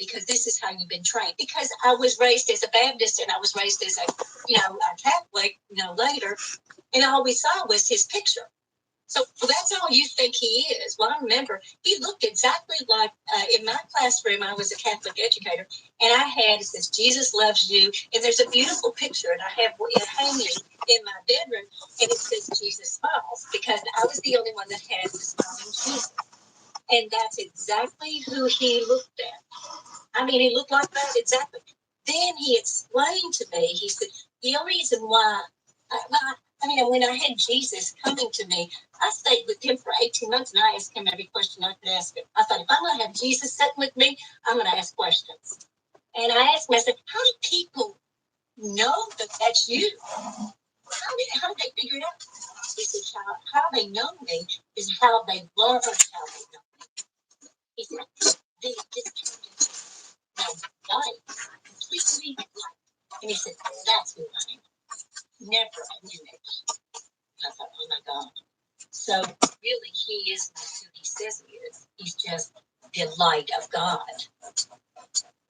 because this is how you've been trained. Because I was raised as a Baptist and I was raised as a Catholic, later, and all we saw was his picture. So that's all you think he is. Well, I remember he looked exactly like in my classroom. I was a Catholic educator, and I had, it says, Jesus loves you. And there's a beautiful picture, and I have it hanging in my bedroom, and it says Jesus smiles, because I was the only one that had the smiling Jesus. And that's exactly who he looked at. I mean, he looked like that, exactly. Then he explained to me, he said, the only reason why, when I had Jesus coming to me, I stayed with him for 18 months, and I asked him every question I could ask him. I thought, if I'm going to have Jesus sitting with me, I'm going to ask questions. And I asked him, I said, how do people know that that's you? How did they figure it out? He said, how they know me is how they learn how they know me. He said, they just turned into my life, completely life. And he said, that's who I am. Never an image. I thought, oh my God. So really, he isn't who he says he is. He's just the light of God.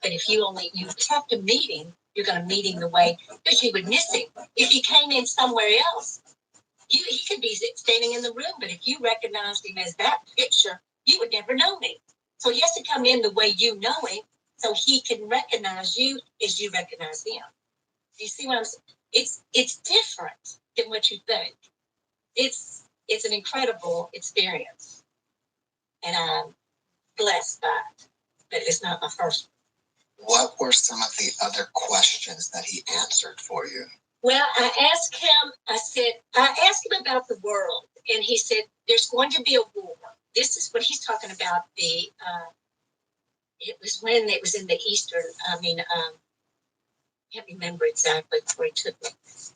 But if you have to meet him, you're going to meet him the way, because you would miss him. If he came in somewhere else, he could be standing in the room, but if you recognized him as that picture, you would never know him. So he has to come in the way you know him, so he can recognize you as you recognize him. Do you see what I'm saying? It's different than what you think. It's an incredible experience, and I'm blessed by it. But it's not my first one. What were some of the other questions that he answered for you? Well, I asked him about the world, and he said, there's going to be a war. This is what he's talking about. It was when it was in the Eastern, I can't remember exactly where he took me,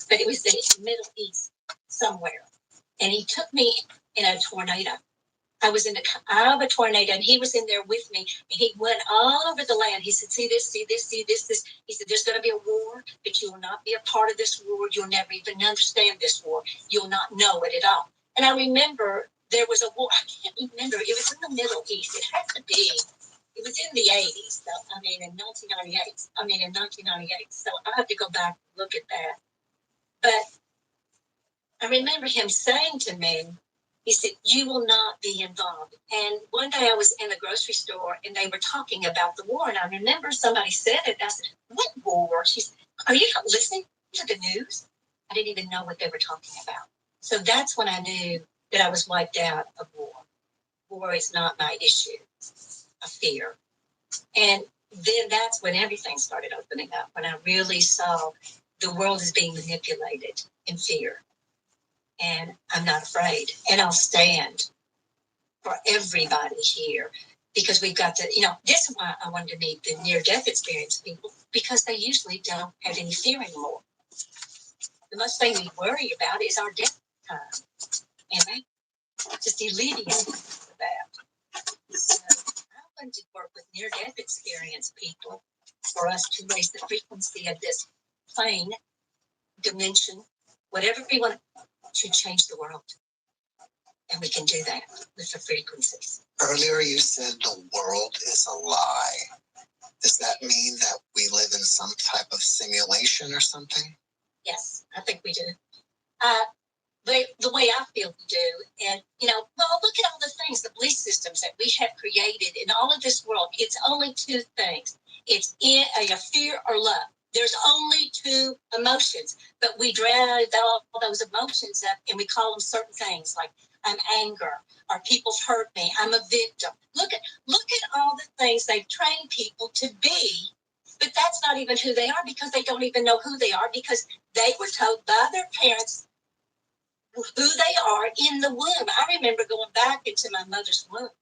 but it was the Middle East somewhere. And he took me in a tornado. I was in the eye of a tornado, and he was in there with me, and he went all over the land. He said, see this, see this, see this, this. He said, there's going to be a war, but you will not be a part of this war. You'll never even understand this war. You'll not know it at all. And I remember there was a war. I can't remember. It was in the Middle East. It had to be. It was in the 80s, though. In 1998. So I have to go back and look at that. But I remember him saying to me, he said, you will not be involved. And one day I was in the grocery store, and they were talking about the war. And I remember somebody said it. I said, what war? She said, are you not listening to the news? I didn't even know what they were talking about. So that's when I knew that I was wiped out of war. War is not my issue. A fear. And then that's when everything started opening up, when I really saw the world is being manipulated in fear. And I'm not afraid. And I'll stand for everybody here, because we've got to, this is why I wanted to meet the near-death experience people, because they usually don't have any fear anymore. The most thing we worry about is our death time. And they just alleviate that. So I wanted to work with near-death experience people for us to raise the frequency of this plane, dimension, whatever we want to change the world. And we can do that with the frequencies. Earlier you said the world is a lie. Does that mean that we live in some type of simulation or something? Yes, I think we do. The way I feel we do. And, look at all the things, the belief systems that we have created in all of this world. It's only two things. It's fear or love. There's only two emotions, but we drag all those emotions up and we call them certain things, like I'm anger, or people's hurt me, I'm a victim. Look at all the things they've trained people to be, but that's not even who they are, because they don't even know who they are, because they were told by their parents who they are in the womb. I remember going back into my mother's womb,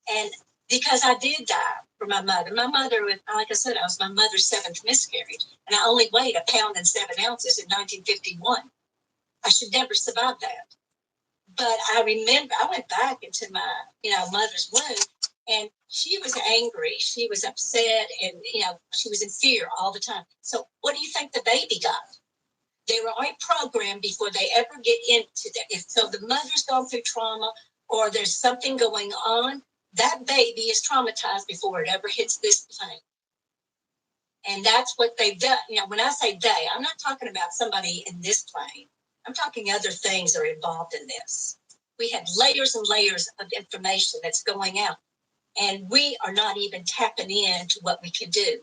and because I did die for my mother. My mother, like I said, I was my mother's seventh miscarriage, and I only weighed 1 pound and 7 ounces in 1951. I should never survive that. But I remember I went back into my, mother's womb, and she was angry. She was upset, and, she was in fear all the time. So what do you think the baby got? They were already programmed before they ever get into that. So the mother's gone through trauma, or there's something going on, that baby is traumatized before it ever hits this plane. And that's what they've done. You know, when I say they, I'm not talking about somebody in this plane. I'm talking other things are involved in this. We have layers and layers of information that's going out, and we are not even tapping into what we can do.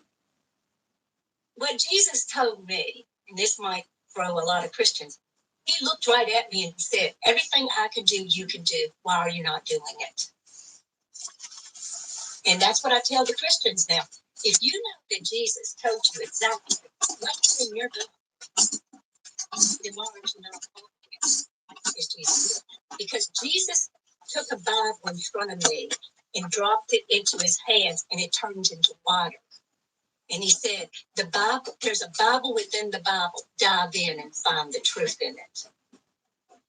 What Jesus told me, and this might throw a lot of Christians, he looked right at me and said, everything I can do, you can do. Why are you not doing it? And that's what I tell the Christians now. If you know that Jesus told you exactly what's in your book, then why aren't you not following it? As Jesus did? Because Jesus took a Bible in front of me and dropped it into his hands, and it turned into water. And he said, the Bible, there's a Bible within the Bible. Dive in and find the truth in it.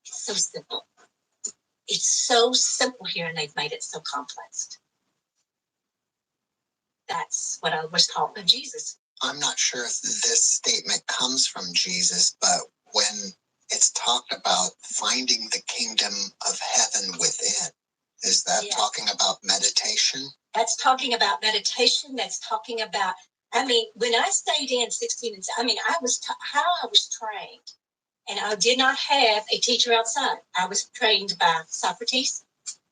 It's so simple. It's so simple here, and they've made it so complex. That's what I was taught by Jesus. I'm not sure if this statement comes from Jesus, but when it's talked about finding the kingdom of heaven within, is that talking about meditation? That's talking about meditation. That's talking about, I mean, when I stayed in 16 and I mean, I was how I was trained, and I did not have a teacher outside. I was trained by Socrates.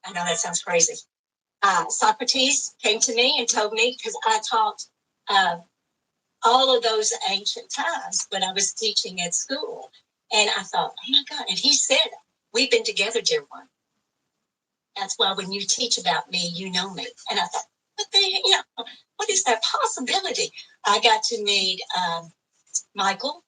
I know that sounds crazy. Socrates came to me and told me, because I taught all of those ancient times when I was teaching at school. And I thought, oh my God. And he said, we've been together, dear one. That's why when you teach about me, you know me. And I thought, what is that possibility? I got to meet Michael,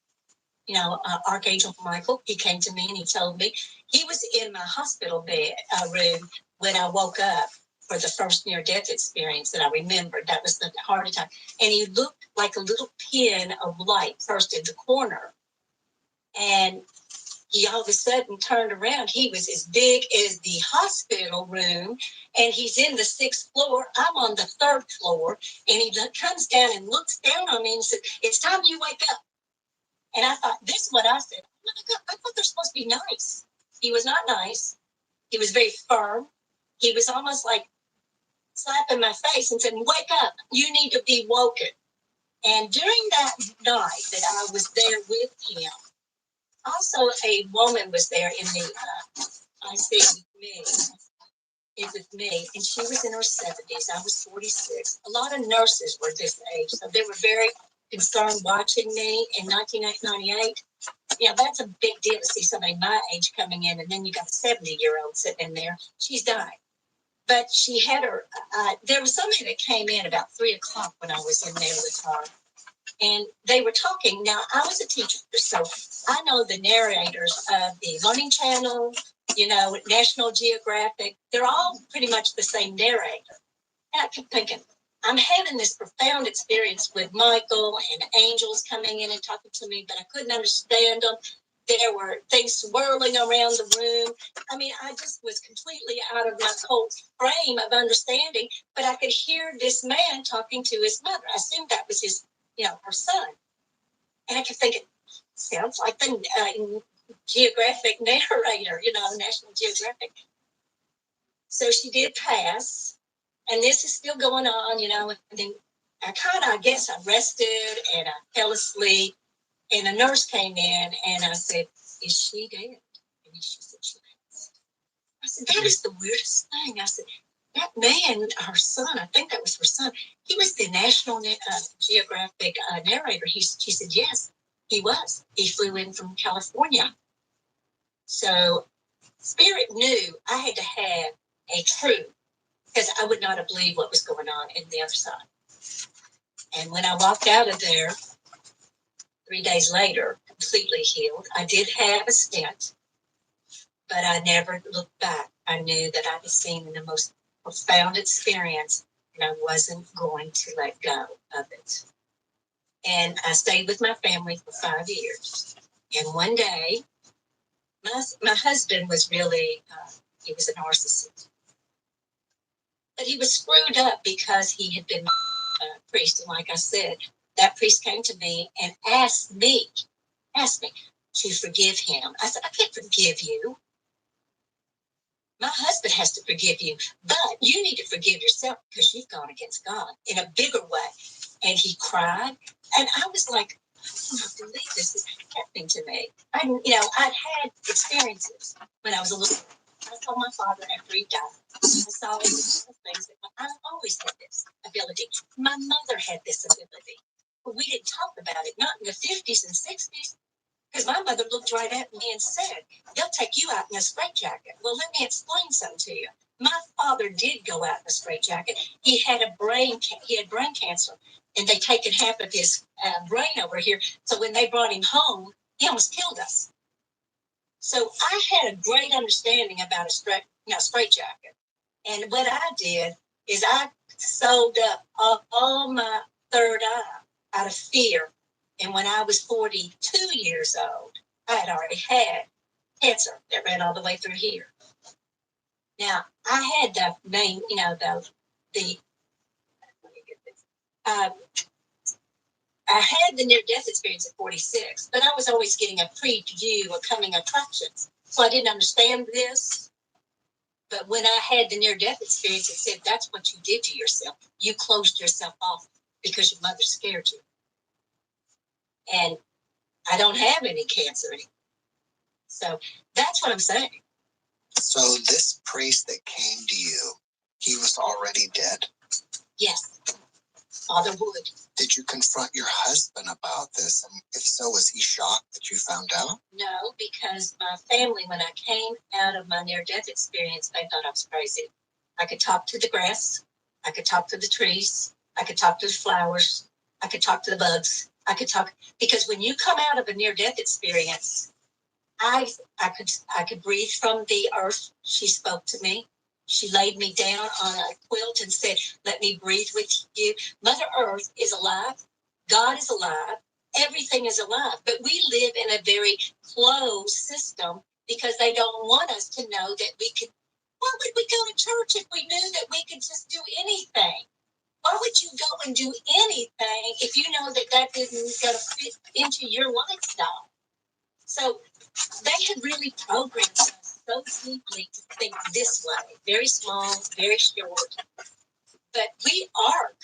Archangel Michael. He came to me and he told me he was in my hospital bed room when I woke up for the first near-death experience that I remembered. That was the heart attack. And he looked like a little pin of light first in the corner. And he all of a sudden turned around. He was as big as the hospital room, and he's in the 6th floor. I'm on the 3rd floor, and he comes down and looks down on me and said, it's time you wake up. And I thought, this is what I said. Oh my God, I thought they're supposed to be nice. He was not nice. He was very firm. He was almost like slapping my face and said, wake up, you need to be woken. And during that night that I was there with him, also a woman was there in the ICU with me, and she was in her 70s. I was 46. A lot of nurses were this age, so they were very concerned watching me in 1998. Yeah, that's a big deal to see somebody my age coming in, and then you got a 70-year-old sitting in there. She's dying. But she had her, there was somebody that came in about 3 o'clock when I was in there with her. And they were talking. Now, I was a teacher, so I know the narrators of the Learning Channel, National Geographic. They're all pretty much the same narrator. And I kept thinking, I'm having this profound experience with Michael and angels coming in and talking to me, but I couldn't understand them. There were things swirling around the room. I mean, I just was completely out of my whole frame of understanding, but I could hear this man talking to his mother. I assumed that was his, her son. And I kept thinking, sounds like the geographic narrator, National Geographic. So she did pass, and this is still going on, and then I guess I rested and I fell asleep, and a nurse came in and I said, is she dead? And she said, she passed. I said, that is the weirdest thing. I said, that man, her son, I think that was her son, he was the National Geographic narrator. She said, yes, he was. He flew in from California. So Spirit knew I had to have a truth, because I would not have believed what was going on in the other side. And when I walked out of there 3 days later, completely healed, I did have a stent, but I never looked back. I knew that I was seeing the most profound experience, and I wasn't going to let go of it. And I stayed with my family for 5 years. And one day, my husband was really, he was a narcissist. But he was screwed up because he had been a priest. And like I said, that priest came to me and asked me to forgive him. I said, I can't forgive you. My husband has to forgive you, but you need to forgive yourself because you've gone against God in a bigger way. And he cried. And I was like, I don't believe this is happening to me. I'd had experiences when I was a little. I saw my father after he died. I saw things that I always had this ability. My mother had this ability. But we didn't talk about it, not in the 50s and 60s. Because my mother looked right at me and said, they'll take you out in a straitjacket. Well, let me explain something to you. My father did go out in a straitjacket. He had brain cancer, and they taken half of his brain over here. So when they brought him home, he almost killed us. So I had a great understanding about a straitjacket. And what I did is I sewed up all my third eye out of fear. And when I was 42 years old, I had already had cancer that ran all the way through here. Now, I had the main, I had the near-death experience at 46, but I was always getting a preview of coming attractions. So I didn't understand this. But when I had the near-death experience, it said that's what you did to yourself. You closed yourself off because your mother scared you. And I don't have any cancer anymore. So that's what I'm saying. So this priest that came to you, he was already dead? Yes. Father Wood. Did you confront your husband about this? And if so, was he shocked that you found out? No, because my family, when I came out of my near-death experience, they thought I was crazy. I could talk to the grass. I could talk to the trees. I could talk to the flowers. I could talk to the bugs. I could talk, because when you come out of a near-death experience, I could breathe from the earth. She spoke to me. She laid me down on a quilt and said, let me breathe with you. Mother Earth is alive. God is alive. Everything is alive. But we live in a very closed system because they don't want us to know that we could. Why would we go to church if we knew that we could just do anything? Why would you go and do anything if you know that that isn't going to fit into your lifestyle? So they had really programmed us so deeply to think this way, very small, very short. But we arc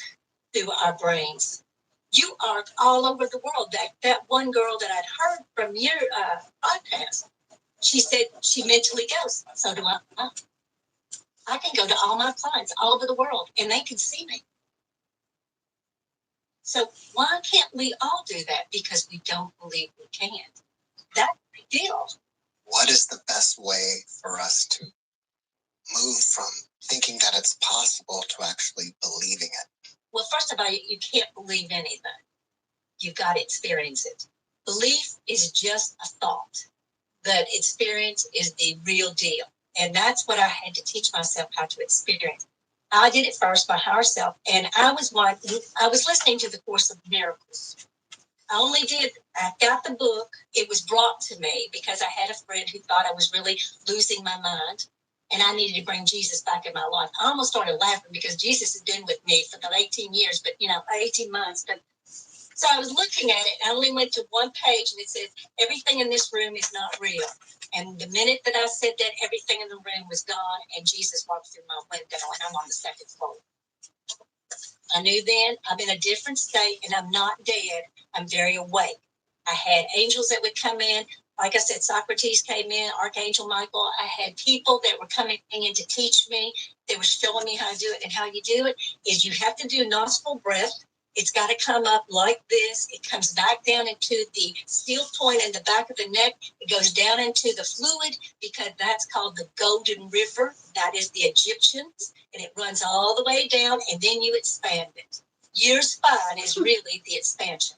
through our brains. You arc all over the world. That one girl that I'd heard from your podcast, she said she mentally goes. So do I. I can go to all my clients all over the world, and they can see me. So why can't we all do that? Because we don't believe we can. That's the deal. What is the best way for us to move from thinking that it's possible to actually believing it? Well, first of all, you can't believe anything. You've got to experience it. Belief is just a thought, but experience is the real deal. And that's what I had to teach myself how to experience. I did it first by herself, and I was listening to the Course of Miracles. I got the book. It was brought to me because I had a friend who thought I was really losing my mind and I needed to bring Jesus back in my life. I almost started laughing because Jesus has been with me for the 18 years, but 18 months. But so I was looking at it. I only went to one page and it says, everything in this room is not real. And the minute that I said that, everything in the room was gone and Jesus walked through my window and I'm on the second floor. I knew then I'm in a different state and I'm not dead. I'm very awake. I had angels that would come in. Like I said, Socrates came in, Archangel Michael. I had people that were coming in to teach me. They were showing me how to do it. And how you do it is you have to do nostril breath. It's got to come up like this. It comes back down into the steel point in the back of the neck. It goes down into the fluid because that's called the Golden River. That is the Egyptians. And it runs all the way down and then you expand it. Your spine is really the expansion.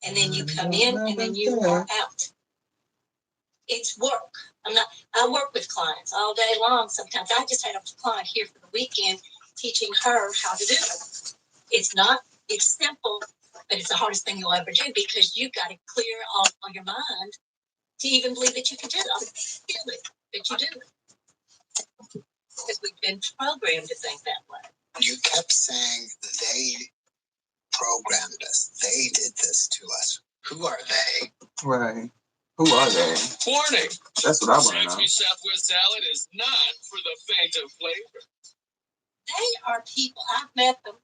And then you come in and then you are out. It's work. I work with clients all day long. Sometimes I just had a client here for the weekend teaching her how to do it. It's simple, but it's the hardest thing you'll ever do because you've got to clear all your mind to even believe that you can do it. I feel it, that you do it. Because we've been programmed to think that way. You kept saying they programmed us. They did this to us. Who are they? Right. Who are they? Warning. That's what I want to know. Southwest salad is not for the faint of flavor. They are people, I've met them.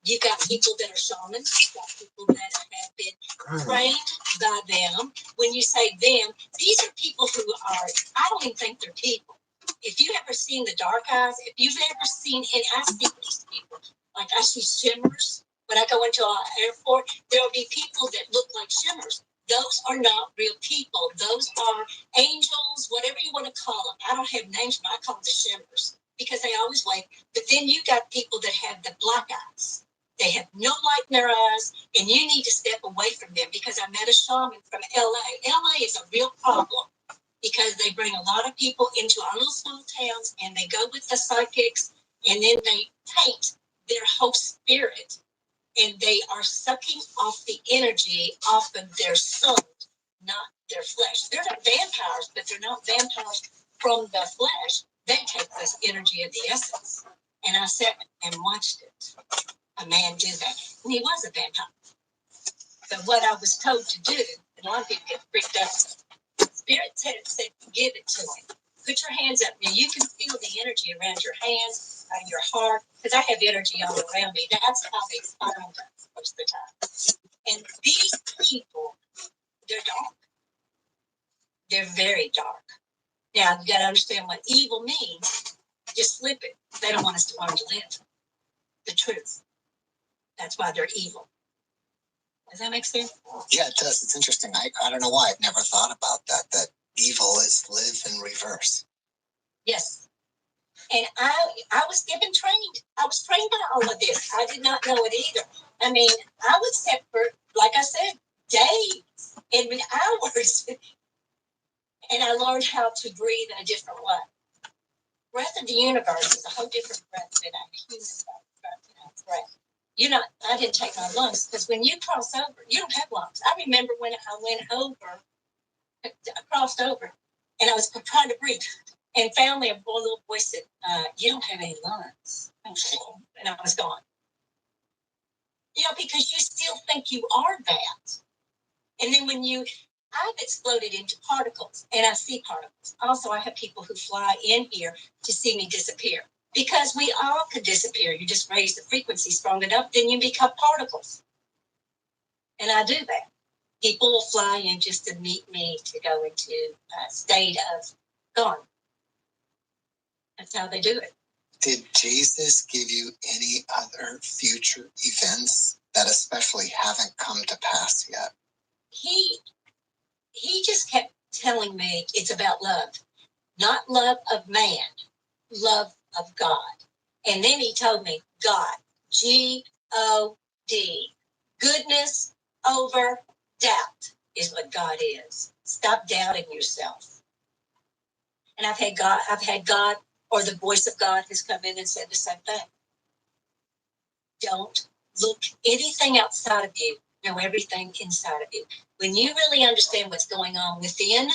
You got people that are shamans, you got people that have been trained by them. When you say them, these are people who are, I don't even think they're people. If you've ever seen the dark eyes, if you've ever seen, and I see these people, like I see shimmers. When I go into an airport, there will be people that look like shimmers. Those are not real people. Those are angels, whatever you want to call them. I don't have names, but I call them the shimmers because they always wave. But then you got people that have the black eyes. They have no light in their eyes, and you need to step away from them because I met a shaman from LA. LA is a real problem because they bring a lot of people into our little small towns, and they go with the psychics, and then they paint their whole spirit, and they are sucking off the energy off of their soul, not their flesh. They're not vampires, but they're not vampires from the flesh. They take this energy of the essence. And I sat and watched it. A man do that. And he was a vampire. But what I was told to do, and a lot of people get freaked out, Spirit said, give it to him. Put your hands up. Now you can feel the energy around your hands, your heart, because I have energy all around me. That's how they find us most of the time. And these people, they're dark. They're very dark. Now, you got to understand what evil means. Just slip it. They don't want us to learn to live the truth. That's why they're evil. Does that make sense? Yeah, it does. It's interesting. I don't know why I've never thought about that evil is live in reverse. Yes. And I was given trained. I was trained by all of this. I did not know it either. I mean, I would sit for, like I said, days and hours. And I learned how to breathe in a different way. Breath of the universe is a whole different breath than a human breath. I didn't take my lungs because when you cross over, you don't have lungs. I remember when I went over, I crossed over, and I was trying to breathe. And finally, a little voice said, you don't have any lungs. And I was gone. Because you still think you are that. And then I've exploded into particles, and I see particles. Also, I have people who fly in here to see me disappear. Because we all could disappear. You just raise the frequency strong enough, then you become particles. And I do that. People will fly in just to meet me to go into a state of gone. That's how they do it. Did Jesus give you any other future events that especially haven't come to pass yet? He just kept telling me it's about love. Not love of man, love of God. And then he told me God, G-O-D, goodness over doubt is what God is. Stop doubting yourself. And I've had God, or the voice of God has come in and said the same thing. Don't look anything outside of you. Know everything inside of you. When you really understand what's going on within,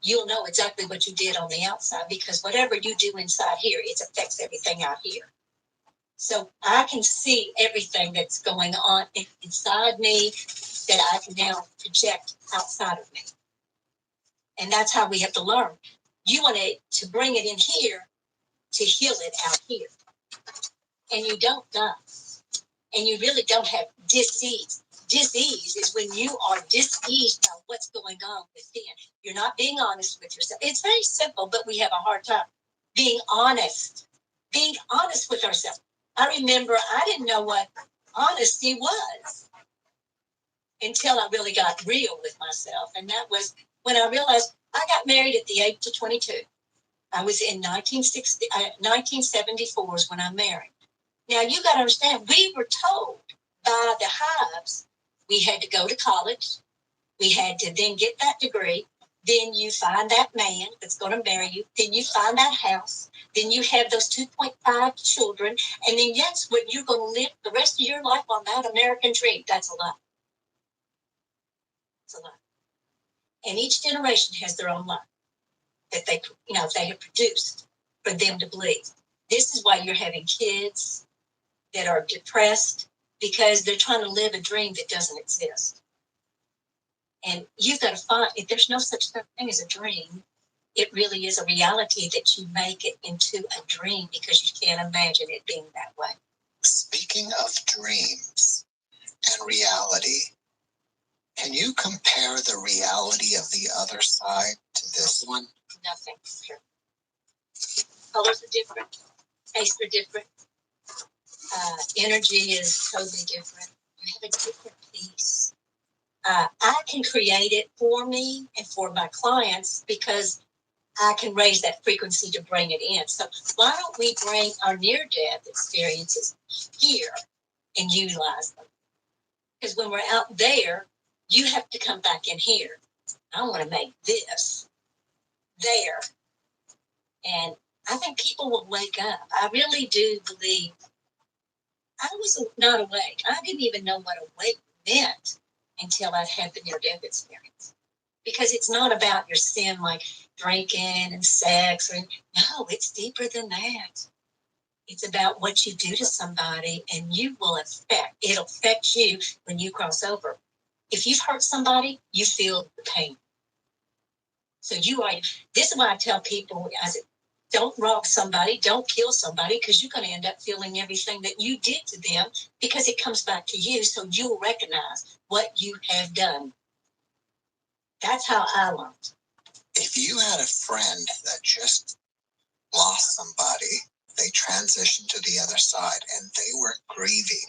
you'll know exactly what you did on the outside, because whatever you do inside here, it affects everything out here. So I can see everything that's going on inside me that I can now project outside of me. And that's how we have to learn. You want to bring it in here to heal it out here. And you don't die. And you really don't have disease. Disease is when you are diseased by what's going on within. You're not being honest with yourself. It's very simple, but we have a hard time being honest. Being honest with ourselves. I remember I didn't know what honesty was until I really got real with myself. And that was when I realized I got married at the age of 22. I was in 1974 is when I married. Now, you got to understand, we were told by the hives we had to go to college. We had to then get that degree. Then you find that man that's going to marry you. Then you find that house. Then you have those 2.5 children. And then that's when you're going to live the rest of your life on that American dream. That's a lie. It's a lie. And each generation has their own lie that they have produced for them to believe. This is why you're having kids that are depressed, because they're trying to live a dream that doesn't exist. And you've got to find, if there's no such thing as a dream, it really is a reality that you make it into a dream because you can't imagine it being that way. Speaking of dreams and reality, can you compare the reality of the other side to this one? Nothing. Colors are different. Tastes are different. Energy is totally different. You have a different piece. I can create it for me and for my clients because I can raise that frequency to bring it in. So why don't we bring our near-death experiences here and utilize them? Because when we're out there, you have to come back in here. I want to make this there. And I think people will wake up. I really do believe. I was not awake. I didn't even know what awake meant until I had the near-death experience. Because it's not about your sin like drinking and sex. No, it's deeper than that. It's about what you do to somebody, and it'll affect you when you cross over. If you've hurt somebody, you feel the pain. So this is why I tell people, I said, don't rob somebody, don't kill somebody, because you're going to end up feeling everything that you did to them because it comes back to you, so you'll recognize what you have done. That's how I learned. If you had a friend that just lost somebody, they transitioned to the other side, and they were grieving,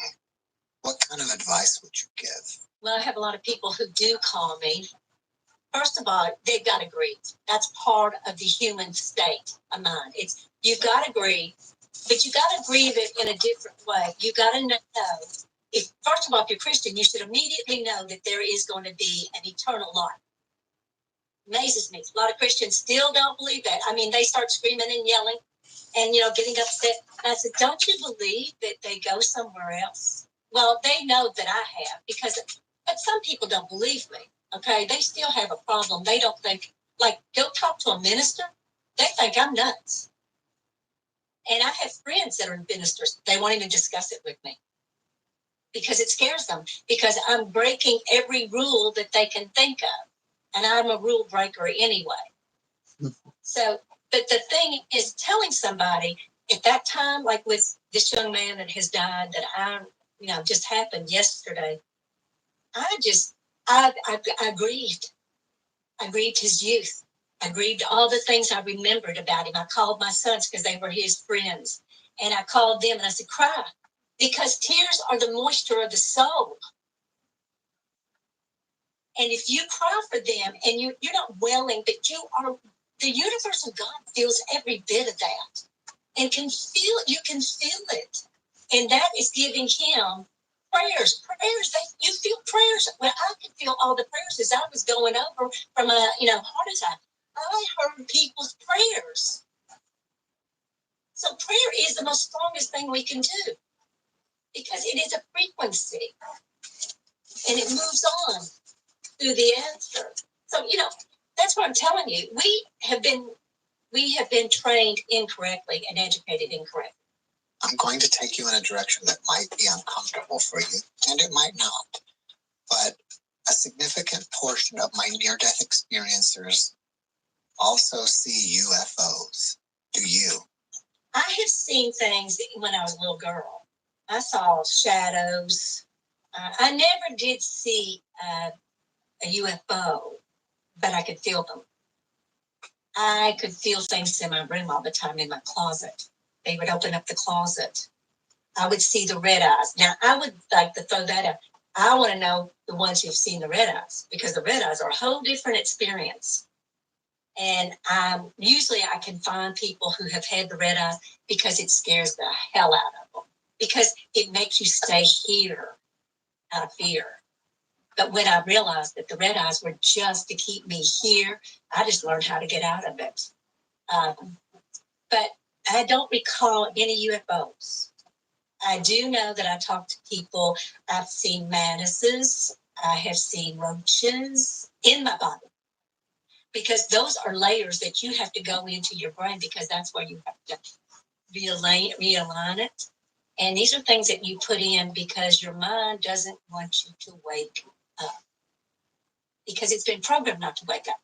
what kind of advice would you give? Well, I have a lot of people who do call me. First of all, they've got to grieve. That's part of the human state of mind. You've got to grieve, but you got to grieve it in a different way. You got to know. First of all, if you're Christian, you should immediately know that there is going to be an eternal life. Amazes me. A lot of Christians still don't believe that. I mean, they start screaming and yelling and, getting upset. And I said, don't you believe that they go somewhere else? Well, they know that I have but some people don't believe me. Okay. They still have a problem. They don't think, go talk to a minister. They think I'm nuts. And I have friends that are ministers. They won't even discuss it with me because it scares them, because I'm breaking every rule that they can think of. And I'm a rule breaker anyway. So, but the thing is, telling somebody at that time, like with this young man that has died, that just happened yesterday, I grieved. I grieved his youth. I grieved all the things I remembered about him. I called my sons because they were his friends. And I called them and I said, cry, because tears are the moisture of the soul. And if you cry for them and you're not wailing, but the universe of God feels every bit of that and you can feel it. And that is giving him prayers. You feel prayers. Well, I could feel all the prayers as I was going over from a heart attack. I heard people's prayers. So prayer is the most strongest thing we can do because it is a frequency and it moves on through the answer. So, that's what I'm telling you. We have been trained incorrectly and educated incorrectly. I'm going to take you in a direction that might be uncomfortable for you, and it might not. But a significant portion of my near-death experiencers also see UFOs. Do you? I have seen things when I was a little girl. I saw shadows. I never did see a UFO, but I could feel them. I could feel things in my room all the time in my closet. They would open up the closet. I would see the red eyes. Now, I would like to throw that out. I want to know the ones who've seen the red eyes, because the red eyes are a whole different experience. And usually I can find people who have had the red eyes because it scares the hell out of them, because it makes you stay here out of fear. But when I realized that the red eyes were just to keep me here, I just learned how to get out of it. But I don't recall any UFOs. I do know that I talked to people. I've seen mantises. I have seen roaches in my body, because those are layers that you have to go into your brain, because that's where you have to realign it. And these are things that you put in because your mind doesn't want you to wake up. because it's been programmed not to wake up.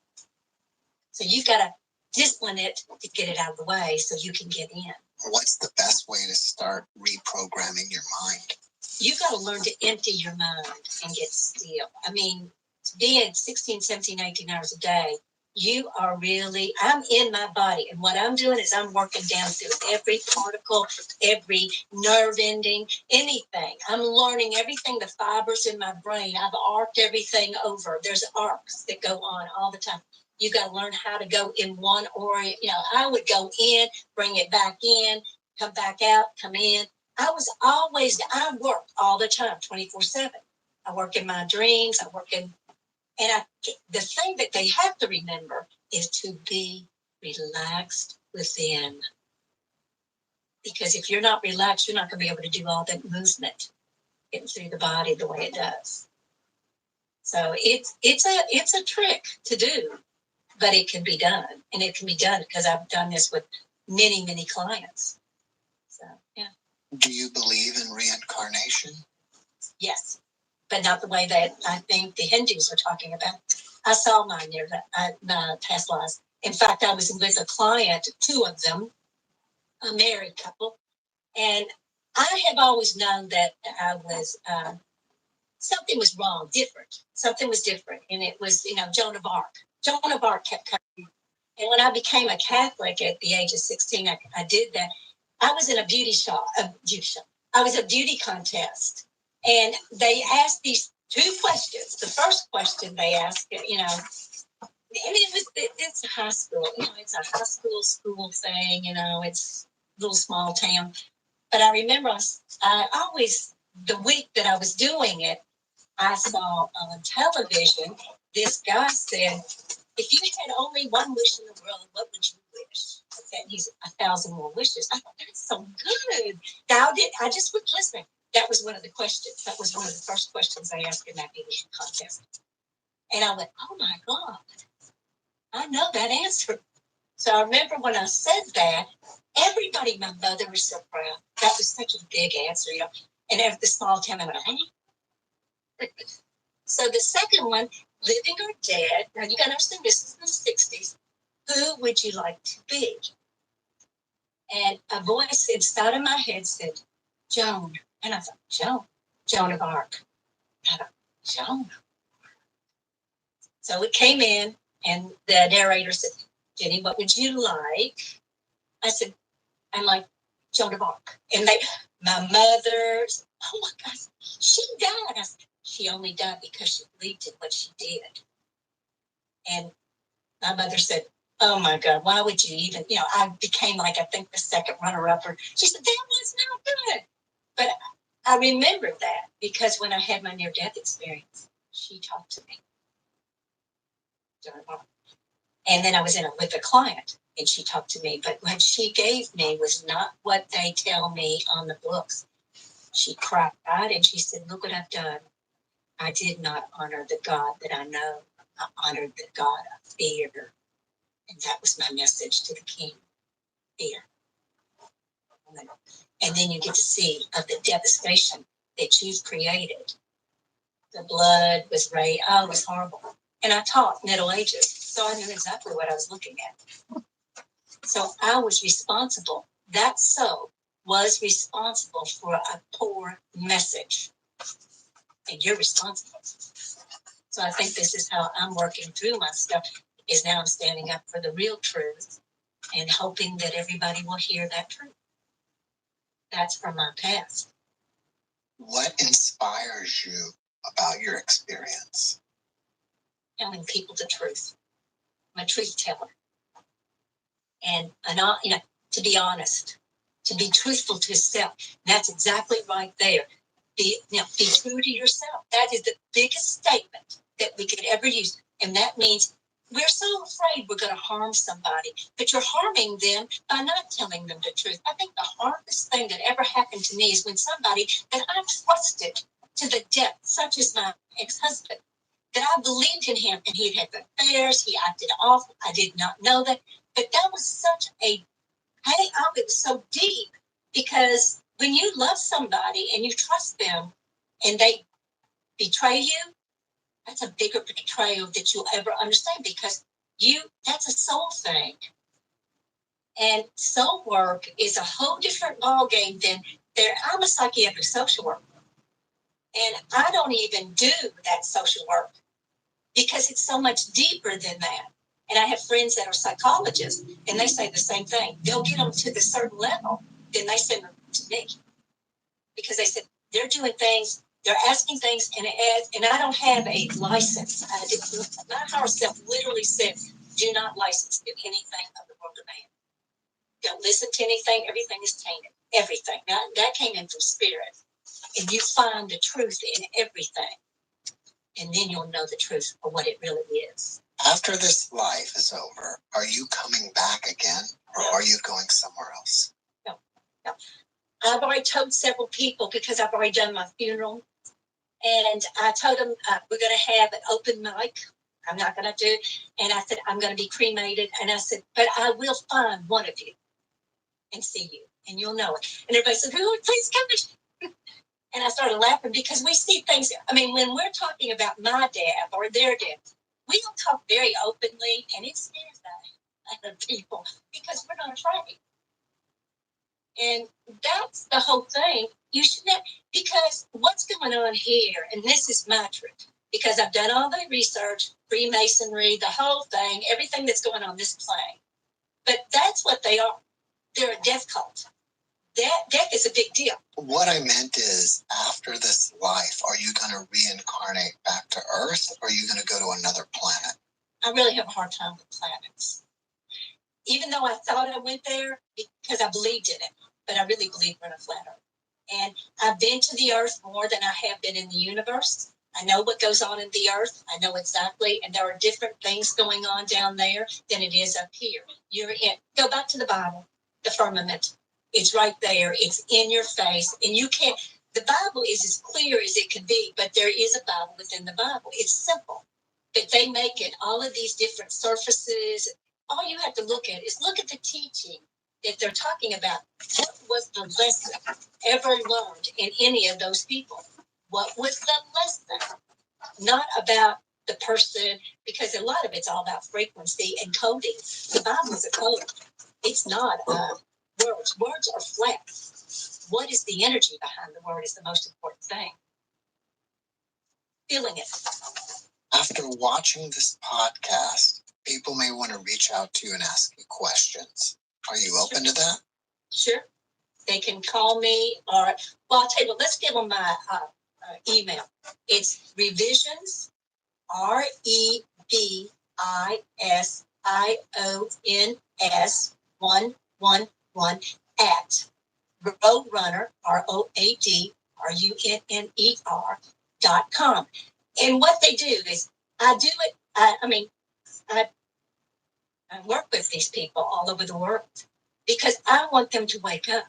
So you've got to discipline it to get it out of the way so you can get in. What's the best way to start reprogramming your mind? You've got to learn to empty your mind and get still. I mean, being 16, 17, 18 hours a day, you are really, I'm in my body. And what I'm doing is I'm working down through every particle, every nerve ending, anything. I'm learning everything, the fibers in my brain. I've arced everything over. There's arcs that go on all the time. You got to learn how to go in one orient. You know, I would go in, bring it back in, come back out, come in. I work all the time, 24/7. I work in my dreams. I work in, the thing that they have to remember is to be relaxed within. Because if you're not relaxed, you're not going to be able to do all that movement getting through the body the way it does. So it's a trick to do, but it can be done, and it can be done because I've done this with many, many clients. So yeah. Do you believe in reincarnation? Yes, but not the way that I think the Hindus are talking about. I saw mine near my past lives. In fact, I was with a client, two of them, a married couple, and I have always known that I was something was wrong, different. Something was different, and it was, Joan of Arc. Joan of Arc kept coming. And when I became a Catholic at the age of 16, I did that. I was in a beauty shop. I was a beauty contest. And they asked these two questions. The first question they asked, it's a high school, it's a high school thing, it's a little small town. But I remember I always, the week that I was doing it, I saw on television, this guy said, if you had only one wish in the world, what would you wish? Okay, he's 1,000 more wishes. I thought, that's so good. I just was listening. That was one of the questions. That was one of the first questions I asked in that beauty contest. And I went, oh my God, I know that answer. So I remember when I said that, everybody, my mother was so proud. That was such a big answer, And at the small town, I went, hey. So the second one, living or dead. Now you got to understand, this is in the 60s. Who would you like to be? And a voice inside of my head said, Joan. And I thought, Joan of Arc. I thought, Joan. So it came in, and the narrator said, Jenny, what would you like? I said, I like Joan of Arc. And my mother, oh my God, she died. I said, she only died because she believed in what she did. And my mother said, oh my God, why would you even, I became I think the second runner-up. She said, that was not good. But I remember that because when I had my near-death experience, she talked to me. And then I was with a client, and she talked to me. But what she gave me was not what they tell me on the books. She cried, and she said, look what I've done. I did not honor the God that I know. I honored the God of fear. And that was my message to the king, fear. And then you get to see of the devastation that you've created. The blood was raised. Oh, it was horrible. And I taught Middle Ages, so I knew exactly what I was looking at. So I was responsible. That soul was responsible for a poor message. And you're responsible. So I think this is how I'm working through my stuff, is now I'm standing up for the real truth and hoping that everybody will hear that truth. That's from my past. What inspires you about your experience? Telling people the truth. I'm a truth teller. And to be honest, to be truthful to yourself. That's exactly right there. Be true to yourself. That is the biggest statement that we could ever use. And that means we're so afraid we're going to harm somebody, but you're harming them by not telling them the truth. I think the hardest thing that ever happened to me is when somebody that I trusted to the depth, such as my ex-husband, that I believed in him, and he had affairs, he acted awful. I did not know that. But that was such it was so deep, because when you love somebody and you trust them and they betray you, That's a bigger betrayal that you'll ever understand, because that's a soul thing. And soul work is a whole different ballgame than I'm a psychiatric social worker. And I don't even do that social work because it's so much deeper than that. And I have friends that are psychologists, and they say the same thing. They'll get them to the certain level, then they send them to me. Because they said they're doing things, they're asking things, and I don't have a license. My higher self literally said, do not license to anything of the world of man. Don't listen to anything. Everything is tainted. Everything. Now, that came in from spirit. And you find the truth in everything. And then you'll know the truth of what it really is. After this life is over, are you coming back again, or are you going somewhere else? No. I've already told several people, because I've already done my funeral. And I told them we're going to have an open mic. I'm not going to do it. And I said, I'm going to be cremated. And I said, but I will find one of you and see you, and you'll know it. And everybody said, oh, please come. And I started laughing, because we see things. I mean, when we're talking about my death or their death, we don't talk very openly, and it scares the people, because we're not afraid. And that's the whole thing. You should not, because what's going on here, and this is my truth, because I've done all the research, Freemasonry, the whole thing, everything that's going on this plane. But that's what they are. They're a death cult. Death is a big deal. What I meant is, after this life, are you going to reincarnate back to Earth, or are you going to go to another planet? I really have a hard time with planets. Even though I thought I went there because I believed in it, but I really believe we're in a flat Earth. And I've been to the Earth more than I have been in the universe. I know what goes on in the Earth. I know exactly, and there are different things going on down there than it is up here. Go back to the Bible, the firmament. It's right there. It's in your face. And you can't, the Bible is as clear as it can be, but there is a Bible within the Bible. It's simple. But they make it all of these different surfaces. All you have to look at is look at the teaching that they're talking about. What was the lesson ever learned in any of those people? What was the lesson? Not about the person, because a lot of it's all about frequency and coding. The Bible's a code. It's not words. Words are flat. What is the energy behind the word is the most important thing. Feeling it. After watching this podcast, people may want to reach out to you and ask you questions. Are you open to that? Sure. They can call me, or, well, I'll tell you what, let's give them my email. It's revisions, REVISIONS 111 at Roadrunner, ROADRUNNER.com. And what they do is, I do it, I work with these people all over the world because I want them to wake up.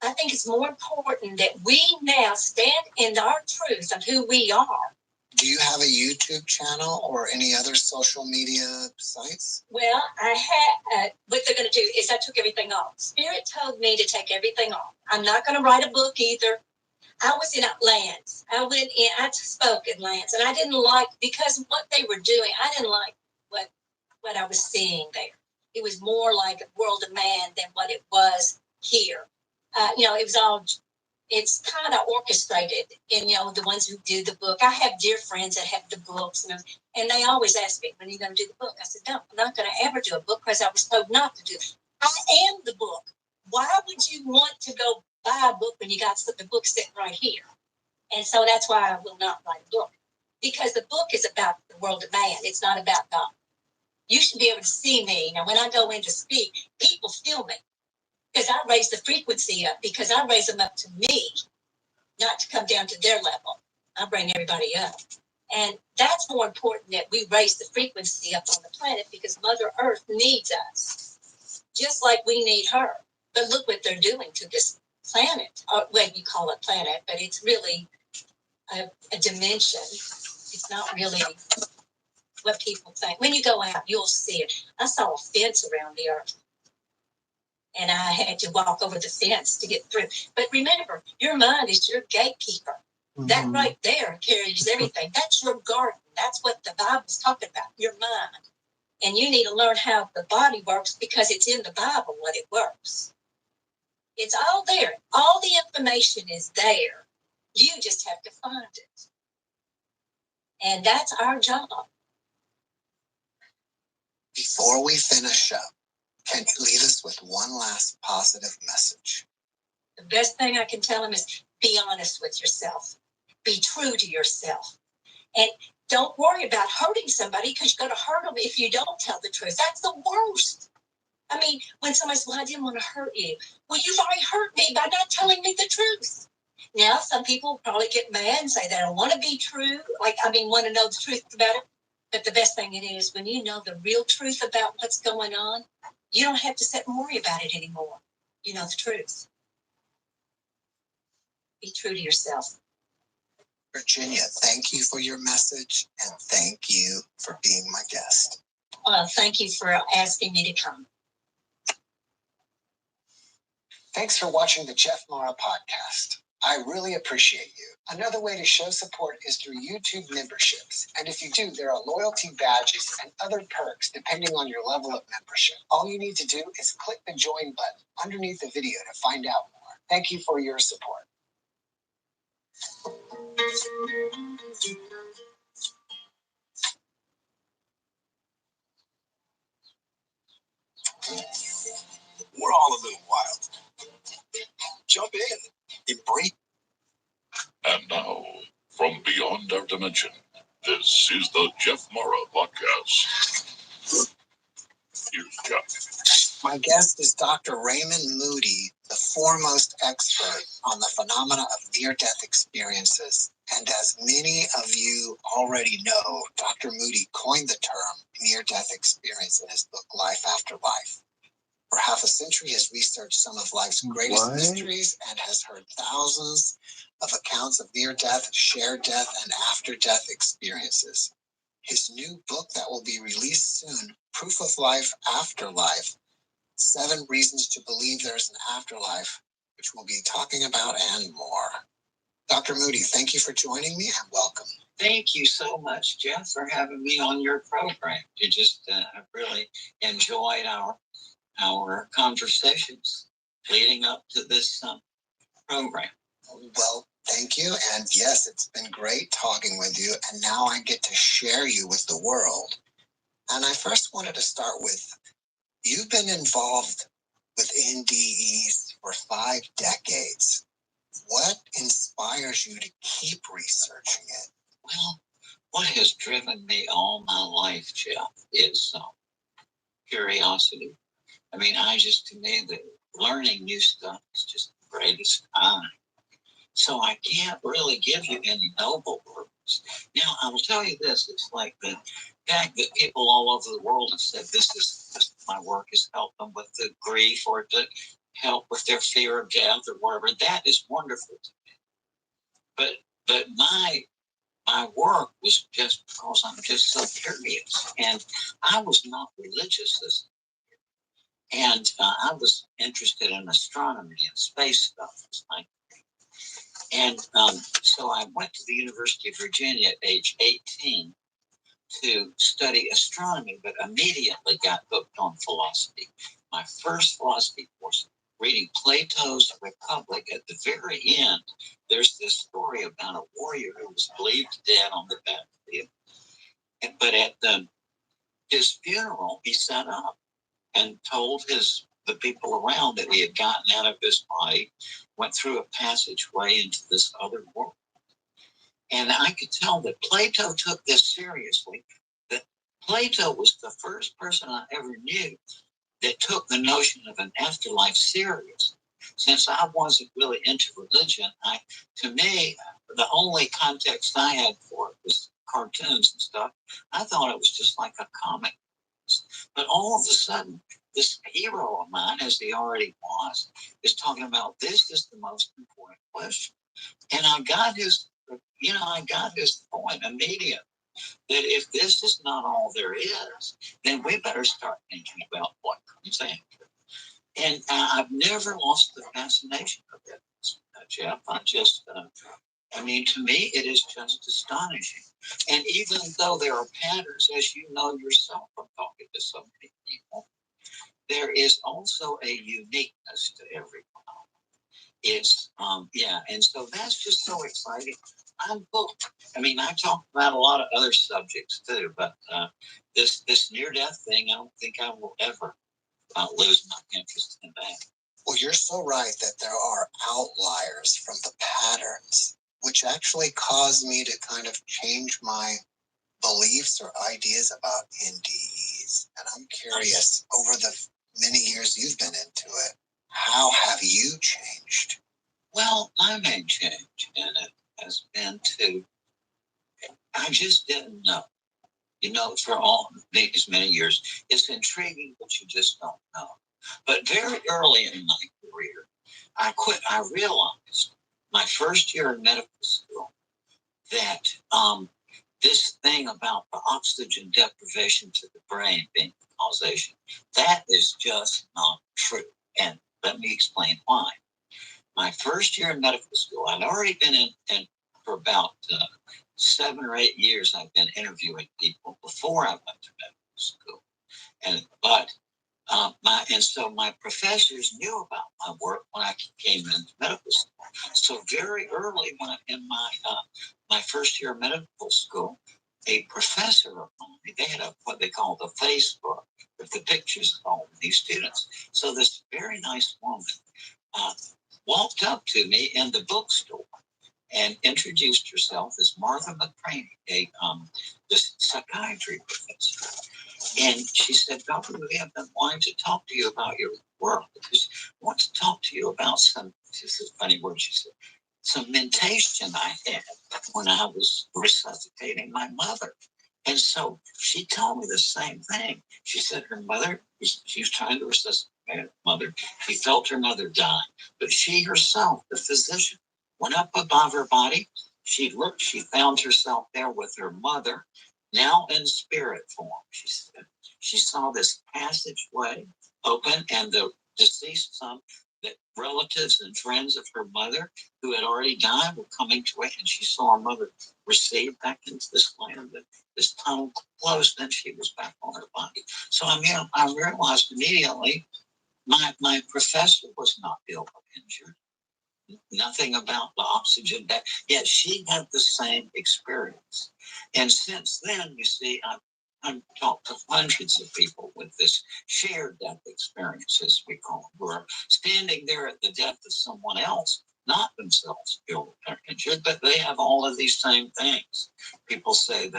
I think it's more important that we now stand in our truth of who we are. Do you have a YouTube channel or any other social media sites? Well, I had, what they're going to do is I took everything off. Spirit told me to take everything off. I'm not going to write a book either. I was in Lance. I spoke in Lance, and I didn't like, because what they were doing, I didn't like what I was seeing there. It was more like a world of man than what it was here. It was all, it's kind of orchestrated. And, the ones who do the book, I have dear friends that have the books, and they always ask me, when are you going to do the book? I said, no, I'm not going to ever do a book because I was told not to do it. I am the book. Why would you want to go buy a book when you got the book sitting right here? And so that's why I will not write a book, because the book is about the world of man. It's not about God. You should be able to see me. Now, when I go in to speak, people feel me because I raise the frequency up, because I raise them up to me, not to come down to their level. I bring everybody up. And that's more important, that we raise the frequency up on the planet, because Mother Earth needs us, just like we need her. But look what they're doing to this planet. Well, you call it planet, but it's really a dimension. It's not really what people think. When you go out, you'll see it. I saw a fence around the Earth, and I had to walk over the fence to get through. But remember, your mind is your gatekeeper. That right there carries everything. That's your garden. That's what the Bible's talking about, your mind. And you need to learn how the body works because it's in the Bible what it works. It's all there. All the information is there. You just have to find it. And that's our job. Before we finish up, can you leave us with one last positive message? The best thing I can tell them is be honest with yourself. Be true to yourself. And don't worry about hurting somebody because you're going to hurt them if you don't tell the truth. That's the worst. I mean, when somebody says, well, I didn't want to hurt you. Well, you've already hurt me by not telling me the truth. Now, some people probably get mad and say they don't want to be true. Want to know the truth about it. But the best thing it is, when you know the real truth about what's going on, you don't have to sit and worry about it anymore. You know the truth. Be true to yourself. Virginia, thank you for your message, and thank you for being my guest. Thank you for asking me to come. Thanks for watching the Jeff Mara podcast. I really appreciate you. Another way to show support is through YouTube memberships. And if you do, there are loyalty badges and other perks depending on your level of membership. All you need to do is click the join button underneath the video to find out more. Thank you for your support. We're all a little wild. Jump in. Embrace. And now, from beyond our dimension, this is the Jeff Mara Podcast. Here's Jeff. My guest is Dr. Raymond Moody, the foremost expert on the phenomena of near-death experiences. And as many of you already know, Dr. Moody coined the term near-death experience in his book, Life After Life. For half a century, he has researched some of life's greatest mysteries and has heard thousands of accounts of near-death, shared death, and after-death experiences. His new book that will be released soon, Proof of Life After Life, 7 Reasons to Believe There's an Afterlife, which we'll be talking about and more. Dr. Moody, thank you for joining me and welcome. Thank you so much, Jeff, for having me on your program. You just have really enjoyed our conversations leading up to this program. Well, thank you. And yes, it's been great talking with you. And now I get to share you with the world. And I first wanted to start with, you've been involved with NDEs for 5 decades. What inspires you to keep researching it? Well, what has driven me all my life, Jeff, is curiosity. I mean, to me, the learning new stuff is just the greatest honor. So I can't really give you any noble words. Now, I will tell you this. It's like the fact that people all over the world have said this my work has helped them with the grief or to help with their fear of death or whatever. That is wonderful to me. But my work was just because I'm just so curious. And I was not religious and I was interested in astronomy and space stuff. And so I went to the University of Virginia at age 18 to study astronomy, but immediately got hooked on philosophy. My first philosophy course, reading Plato's Republic, at the very end, there's this story about a warrior who was believed dead on the battlefield. But at his funeral, he sat up and told the people around that he had gotten out of his body, went through a passageway into this other world. And I could tell that Plato took this seriously, that Plato was the first person I ever knew that took the notion of an afterlife serious. Since I wasn't really into religion, to me, the only context I had for it was cartoons and stuff. I thought it was just like a comic. But all of a sudden, this hero of mine, as he already was, is talking about this is the most important question. And I got his point immediately, that if this is not all there is, then we better start thinking about what comes after. And I've never lost the fascination of it, Jeff. I just, I mean, to me, it is just astonishing. And even though there are patterns, as you know yourself from talking to so many people, there is also a uniqueness to everyone. It's, and so that's just so exciting. I'm booked. I mean, I talk about a lot of other subjects too, but this near-death thing, I don't think I will ever lose my interest in that. Well, you're so right that there are outliers from the patterns, which actually caused me to kind of change my beliefs or ideas about NDEs. And I'm curious, over the many years you've been into it, how have you changed? Well, my main change in it has been I just didn't know. You know, for all these many years, it's intriguing, but you just don't know. But very early in my career, I realized my first year in medical school that this thing about the oxygen deprivation to the brain being the causation, that is just not true. And let me explain why. My first year in medical school, I'd already been in for about 7 or 8 years. I've been interviewing people before I went to medical school, so my professors knew about my work when I came into medical school. So very early in my first year of medical school, a professor of mine, they had what they call the Facebook with the pictures of all of these students. So this very nice woman walked up to me in the bookstore and introduced herself as Martha McCraney, this psychiatry professor. And she said, Dr. Lee, I've been wanting to talk to you about your work because I want to talk to you about this is a funny word she said, some mentation I had when I was resuscitating my mother. And so she told me the same thing. She said her mother, she was trying to resuscitate her mother. She felt her mother die, but she herself, the physician, went up above her body. She looked, she found herself there with her mother, now in spirit form. She said she saw this passageway open and the deceased son, the relatives and friends of her mother who had already died were coming to it, and she saw her mother recede back into this land. This tunnel closed, then she was back on her body. So I realized immediately my professor was not ill or injured. Nothing about the oxygen, yet she had the same experience. And since then, you see, I've talked to hundreds of people with this shared death experience, as we call it, who are standing there at the death of someone else, not themselves ill or injured, but they have all of these same things. People say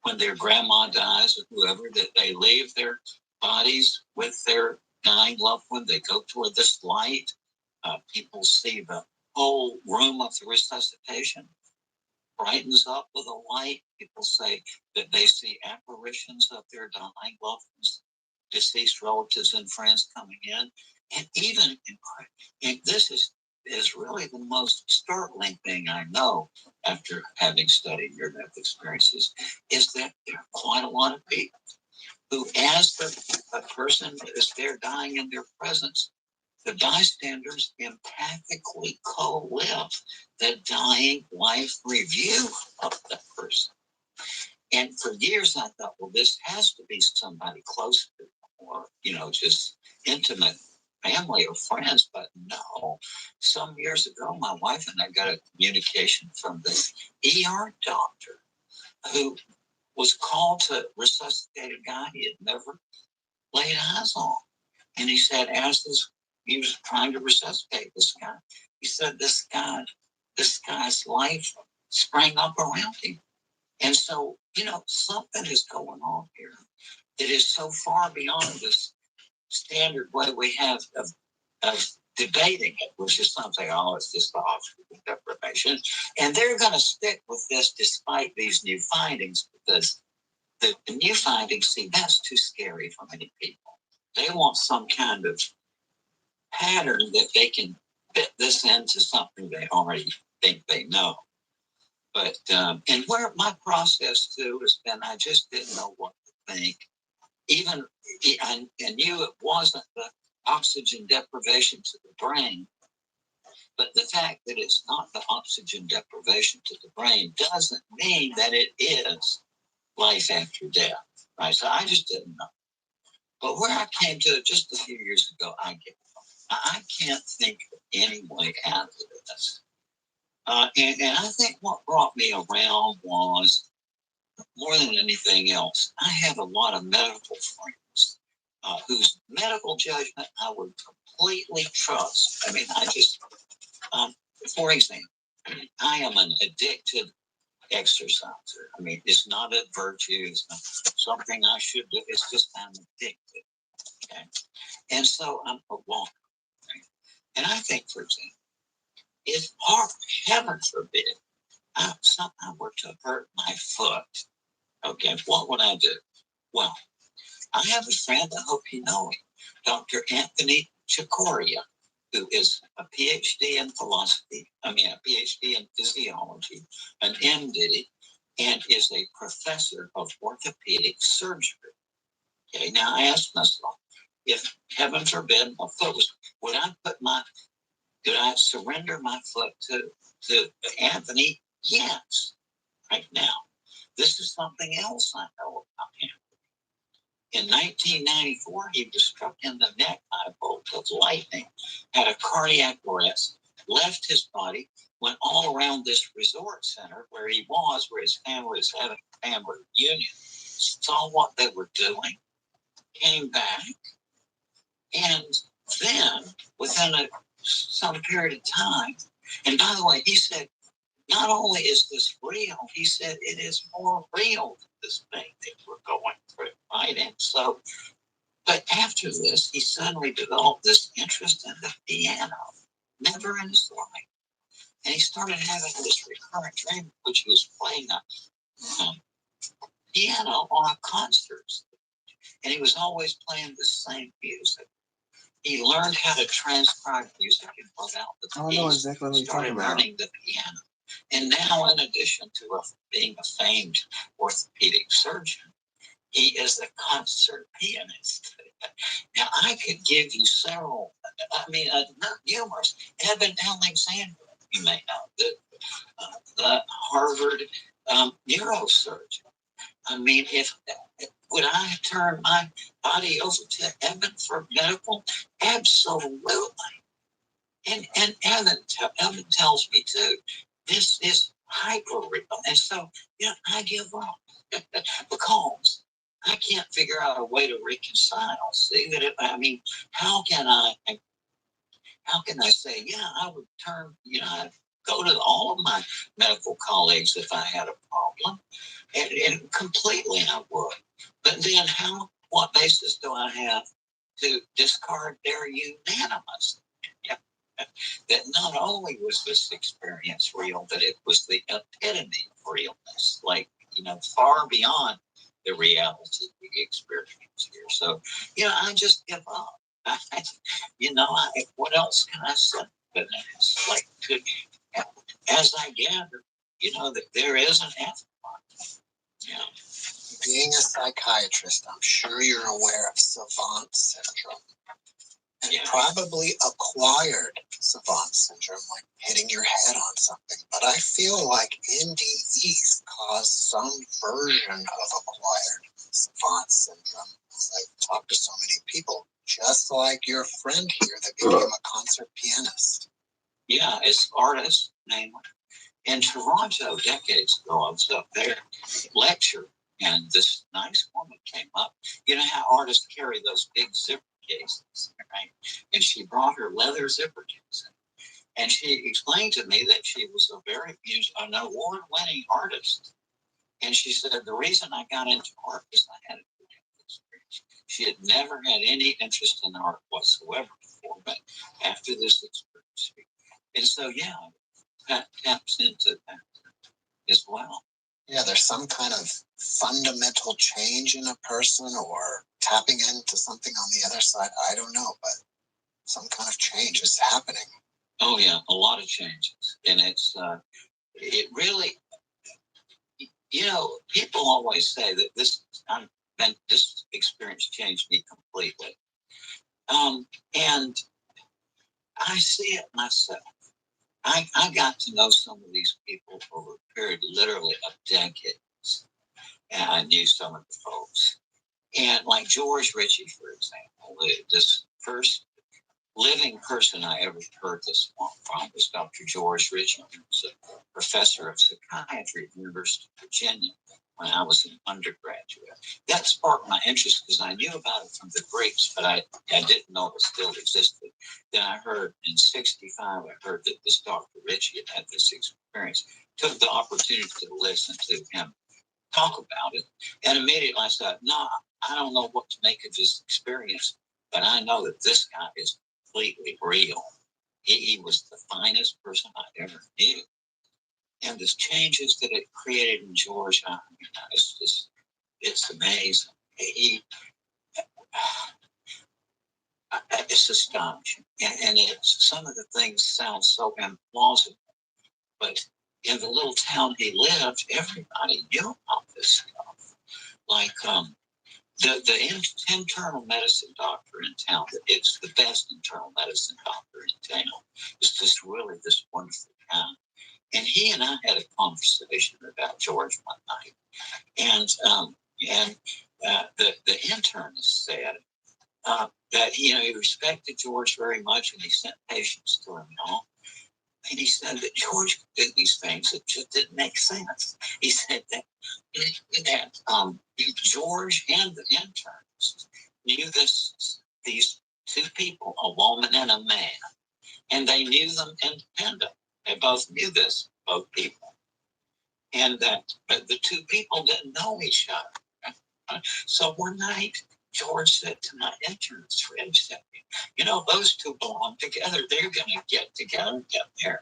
when their grandma dies or whoever, that they leave their bodies with their dying loved one. They go toward this light. People see the whole room of the resuscitation brightens up with a light. People say that they see apparitions of their dying loved ones, deceased relatives and friends coming in. And even, and this is really the most startling thing I know after having studied near-death experiences, is that there are quite a lot of people who, as the person is there dying in their presence, the bystanders empathically co-live the dying life review of the person. And for years I thought, well, this has to be somebody close to, or, just intimate family or friends, but no. Some years ago, my wife and I got a communication from the ER doctor who was called to resuscitate a guy he had never laid eyes on. And he said, he was trying to resuscitate this guy, he said, this guy's life sprang up around him. And so, something is going on here that is so far beyond this standard way we have of debating it, which is something, it's just the oxygen deprivation. And they're going to stick with this despite these new findings, because the new findings, see, that's too scary for many people. They want some kind of pattern that they can fit this into something they already think they know. But, and where my process too has been, I just didn't know what to think. Even, I knew it wasn't the oxygen deprivation to the brain. But the fact that it's not the oxygen deprivation to the brain doesn't mean that it is life after death, right? So I just didn't know. But where I came to it just a few years ago, I can't think of any way out of this. And I think what brought me around was, more than anything else, I have a lot of medical friends whose medical judgment I would completely trust. I mean, for example, I am an addicted exerciser. I mean, it's not a virtue, it's not something I should do, it's just I'm addicted. Okay. And so I'm a walker. Right? And I think, for example, if heaven forbid, something were to hurt my foot, okay, what would I do? Well, I have a friend, I hope you know him, Dr. Anthony Chicoria, who is a PhD in philosophy, a PhD in physiology, an MD, and is a professor of orthopedic surgery. Okay, now I asked myself, if heaven forbid my foot was, would I surrender my foot to Anthony? Yes, right now. This is something else I know about him. In 1994, he was struck in the neck by a bolt of lightning, had a cardiac arrest, left his body, went all around this resort center where he was, where his family was having a family reunion, saw what they were doing, came back, and then within some period of time, and by the way, he said, not only is this real, he said it is more real than this thing that we're going through, right? And so, but after this, he suddenly developed this interest in the piano, never in his life. And he started having this recurrent dream, which he was playing a piano on a concert. And he was always playing the same music. He learned how to transcribe music and plug out the keys. I know exactly what you're talking about. Started learning the piano. And now, in addition to being a famed orthopedic surgeon, he is a concert pianist. Now, I could give you several, not numerous. Evan Alexander, you may know, the Harvard neurosurgeon. I mean, would I turn my body over to Evan for medical? Absolutely. And Evan tells me too, this is hyper real. And so, I give up because I can't figure out a way to reconcile. See that how can I say, I would turn, I'd go to all of my medical colleagues if I had a problem, and completely I would. But then what basis do I have to discard their unanimous? That not only was this experience real, but it was the epitome of realness, far beyond the reality we experience here. So, I just give up. What else can I say? But it's as I gather, that there is an afterlife. Being a psychiatrist, I'm sure you're aware of savant syndrome. And probably acquired savant syndrome, like hitting your head on something. But I feel like NDEs cause some version of acquired savant syndrome. As I've talked to so many people, just like your friend here that became a concert pianist. Yeah, it's artist, namely. In Toronto, decades ago, I was up there lecturing, and this nice woman came up. You know how artists carry those big zipper cases, right? And she brought her leather zipper case. And she explained to me that she was an award-winning artist. And she said, the reason I got into art is I had a good experience. She had never had any interest in art whatsoever before, but after this experience. And so, that taps into that as well. Yeah, there's some kind of fundamental change in a person or tapping into something on the other side. I don't know, but some kind of change is happening. Oh, yeah, a lot of changes. And it really, people always say that this experience changed me completely. And I see it myself. I got to know some of these people over a period literally of decades. And I knew some of the folks. And like George Ritchie, for example, this first living person I ever heard this one from was Dr. George Ritchie, who was a professor of psychiatry at the University of Virginia when I was an undergraduate. That sparked my interest because I knew about it from the Greeks, but I didn't know it still existed. Then I heard in '65, I heard that this Dr. Ritchie had this experience. Took the opportunity to listen to him talk about it, and immediately I said, no, I don't know what to make of this experience, but I know that this guy is completely real. He was the finest person I ever knew. And the changes that it created in George, I mean, it's amazing. It's astonishing. And some of the things sound so implausible, but in the little town he lived, everybody knew about this stuff. Like the internal medicine doctor in town, it's the best internal medicine doctor in town. It's just really this wonderful guy. And he and I had a conversation about George one night. And the internist said that, he respected George very much and he sent patients to him, And he said that George did these things that just didn't make sense. He said that George and the internist knew these two people, a woman and a man, and they knew them independent. They both knew this, both people, and that the two people didn't know each other. So one night, George said to my internist friend, those two belong together. They're going to get together and get married.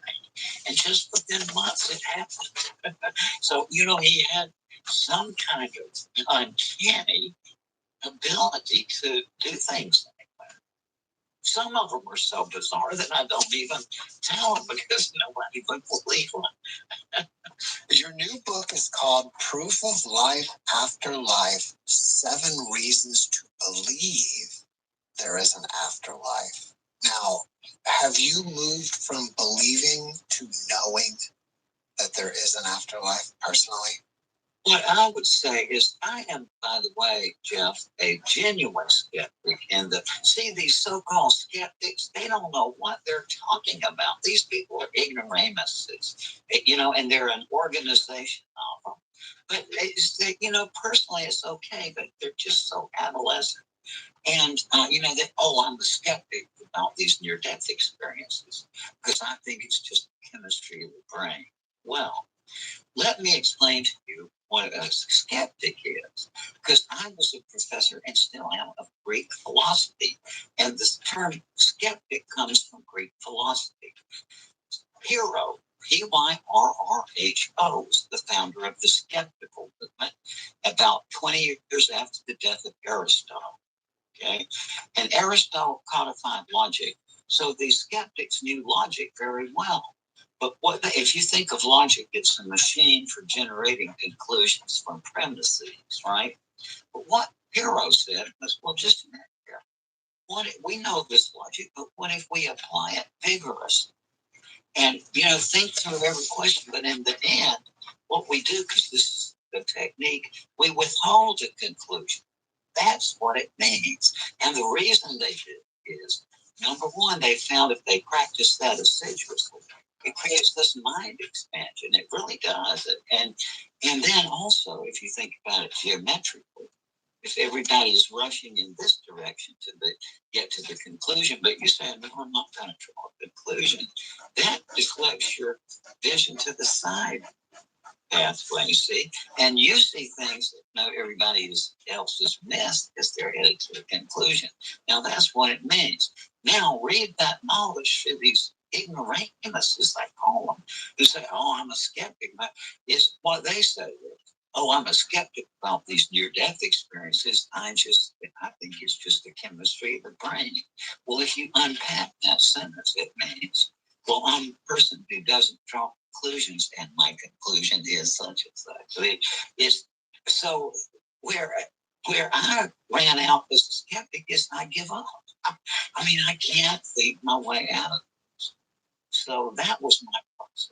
And just within months, it happened. So, he had some kind of uncanny ability to do things like that. Some of them were so bizarre that I don't even tell them because nobody would believe them. Your new book is called Proof of Life After Life, 7 Reasons to Believe There is an Afterlife. Now, have you moved from believing to knowing that there is an afterlife personally? What I would say is I am, by the way, Jeff, a genuine skeptic. And these so-called skeptics, they don't know what they're talking about. These people are ignoramuses, and they're an organization of them. But, personally, it's okay, but they're just so adolescent. And, I'm a skeptic about these near-death experiences because I think it's just chemistry of the brain. Well, let me explain to you what a skeptic is, because I was a professor and still am of Greek philosophy, and the term skeptic comes from Greek philosophy. Hero, Hyrho, was the founder of the skeptical movement about 20 years after the death of Aristotle. Okay, and Aristotle codified logic, so these skeptics knew logic very well. But if you think of logic, it's a machine for generating conclusions from premises, right? But what Hero said was, well, just a minute here. We know this logic, but what if we apply it vigorously? And, think through every question, but in the end, what we do, because this is the technique, we withhold a conclusion. That's what it means. And the reason they did is, number one, they found if they practice that assiduously, it creates this mind expansion. It really does. And then also, if you think about it geometrically, if everybody is rushing in this direction to get to the conclusion, but you say, no, I'm not going to draw a conclusion, that deflects your vision to the side pathway, you see, and you see things that everybody else has missed because they're headed to a conclusion. Now, that's what it means. Now, read that knowledge to these ignoramuses, I call them, who say, oh, I'm a skeptic. It's what they say is, oh, I'm a skeptic about these near-death experiences. I think it's just the chemistry of the brain. Well, if you unpack that sentence, it means, well, I'm a person who doesn't draw conclusions, and my conclusion is such and such. It's so where I ran out as a skeptic is I give up. I mean, I can't think my way out of this. so that was my process.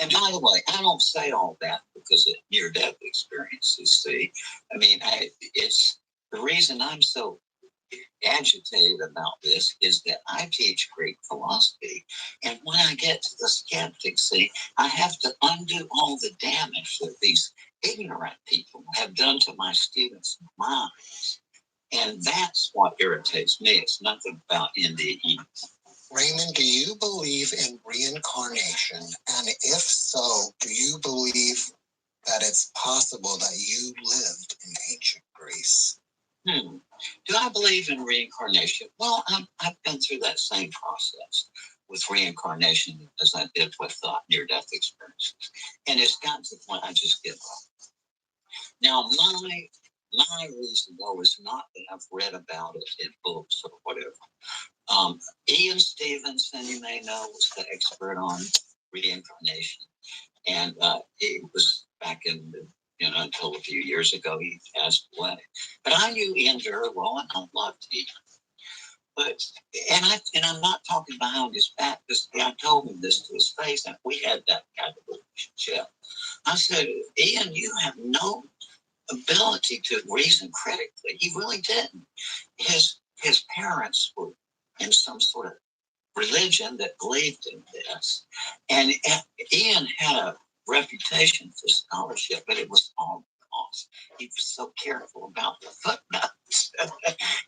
And by the way, I don't say all that because of near-death experiences. See, I mean, it's the reason I'm so agitated about this is that I teach Greek philosophy, and when I get to the skeptics, see, I have to undo all the damage that these ignorant people have done to my students' minds, and that's what irritates me. It's nothing about India. Raymond, do you believe in reincarnation? And if so, do you believe that it's possible that you lived in ancient Greece? Do I believe in reincarnation? Well, I've been through that same process with reincarnation as I did with near-death experiences. And it's gotten to the point I just give up. Now, my reason, though, is not that I've read about it in books or whatever. Ian Stevenson, you may know, was the expert on reincarnation. And it was back in the, until a few years ago, he passed away. But I knew Ian very well, and I loved Ian. But I'm not talking behind his back. I told him this to his face, and we had that kind of relationship. I said, Ian, you have no ability to reason critically. He really didn't. His parents were in some sort of religion that believed in this. And Ian had a reputation for scholarship, but it was all because he was so careful about the footnotes.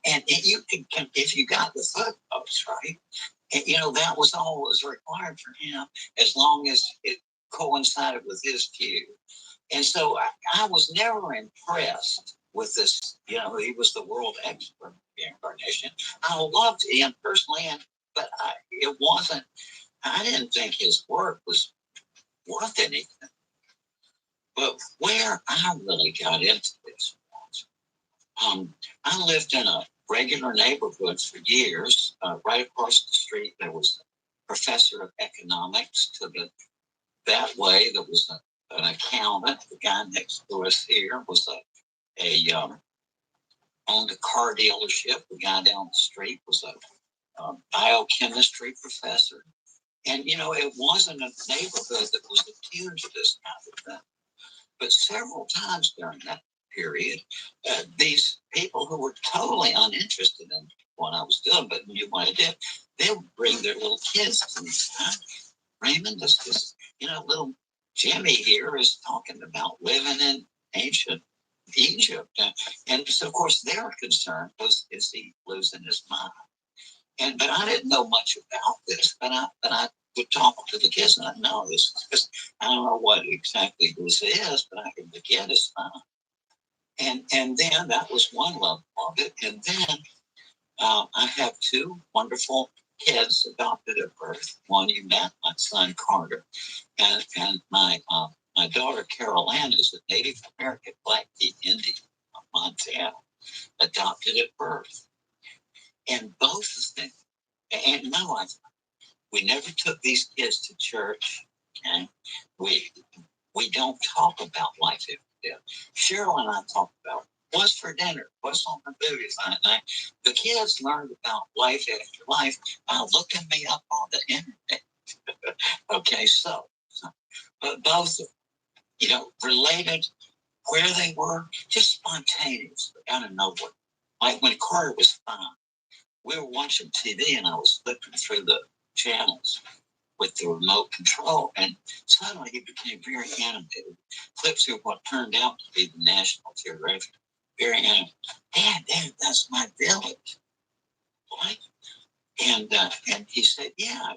And you could, if you got the footnotes right, and, that was all that was required for him, as long as it coincided with his view. And so I was never impressed with this. He was the world expert in reincarnation. I loved Ian personally, but it wasn't. I didn't think his work was worth anything. But where I really got into this was, I lived in a regular neighborhood for years. Right across the street, there was a professor of economics. That way, there was an accountant. The guy next to us here was owned a car dealership. The guy down the street was a biochemistry professor. And, it wasn't a neighborhood that was attuned to this kind of thing. But several times during that period, these people who were totally uninterested in what I was doing, but knew what I did, they would bring their little kids to me. Raymond, this little Jimmy here is talking about living in ancient Egypt. And so, of course, they're concerned because is he losing his mind? But I didn't know much about this, but I would talk to the kids, and I know this because I don't know what exactly this is, but I can begin to smile. And then that was one level of it. And then I have two wonderful kids adopted at birth. One you met, my son Carter, and my daughter Carol Ann is a Native American Blackfeet Indian of Montana, adopted at birth. And both of them, and my wife, we never took these kids to church. Okay? We don't talk about life after death. Cheryl and I talk about what's for dinner, what's on the movie night. The kids learned about life after life by looking me up on the internet. Okay, but both of them, related where they were, just spontaneous, out of nowhere. Like when Carter was 5, we were watching TV and I was flipping through the channels with the remote control, and suddenly he became very animated. Flipped through what turned out to be the National Geographic. Very animated. Dad, that's my village. What? And he said, yeah.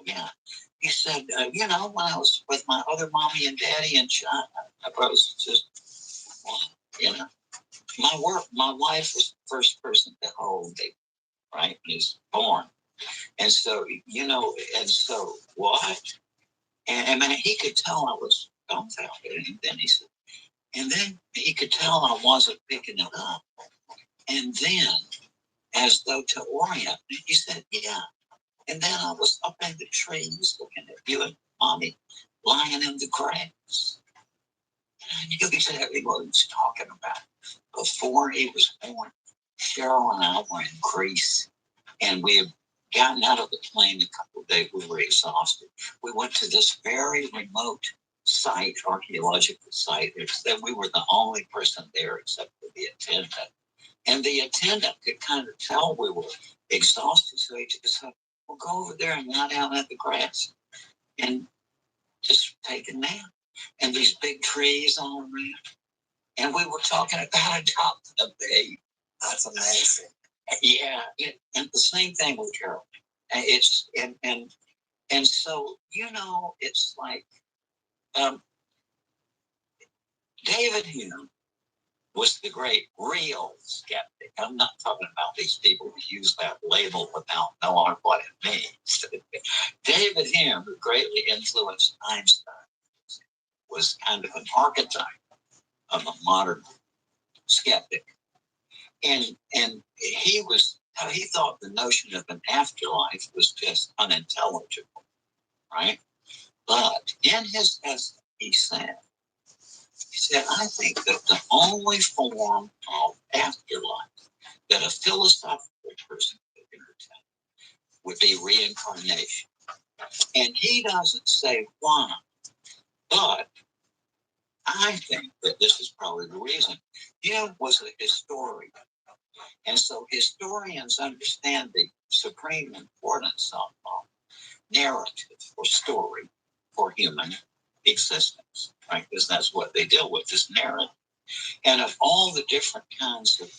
He said, when I was with my other mommy and daddy in China, I was just, my wife was the first person to hold me, right, when he was born. And so, what? And he could tell I was dumbfounded. And then he said, and then he could tell I wasn't picking it up. And then, as though to orient me, he said, yeah. And then I was up in the trees looking at you and mommy lying in the grass. And I knew exactly what he was talking about. Before he was born, Cheryl and I were in Greece, and we gotten out of the plane a couple of days. We were exhausted. We went to this very remote site, archaeological site. That we were the only person there except for the attendant. And the attendant could kind of tell we were exhausted. So he just said, well, go over there and lie down at the grass and just take a nap. And these big trees all around. And we were talking about adopting a baby. That's amazing. Yeah. And the same thing with Carol. It's, and so, it's like, David Hume was the great real skeptic. I'm not talking about these people who use that label without knowing what it means. David Hume, who greatly influenced Einstein, was kind of an archetype of a modern skeptic. And he thought the notion of an afterlife was just unintelligible, right? But in his essay, he said, I think that the only form of afterlife that a philosophical person could entertain would be reincarnation. And he doesn't say why, but I think that this is probably the reason. Hume was a historian. And so historians understand the supreme importance of narrative or story for human existence, right? Because that's what they deal with, this narrative. And of all the different kinds of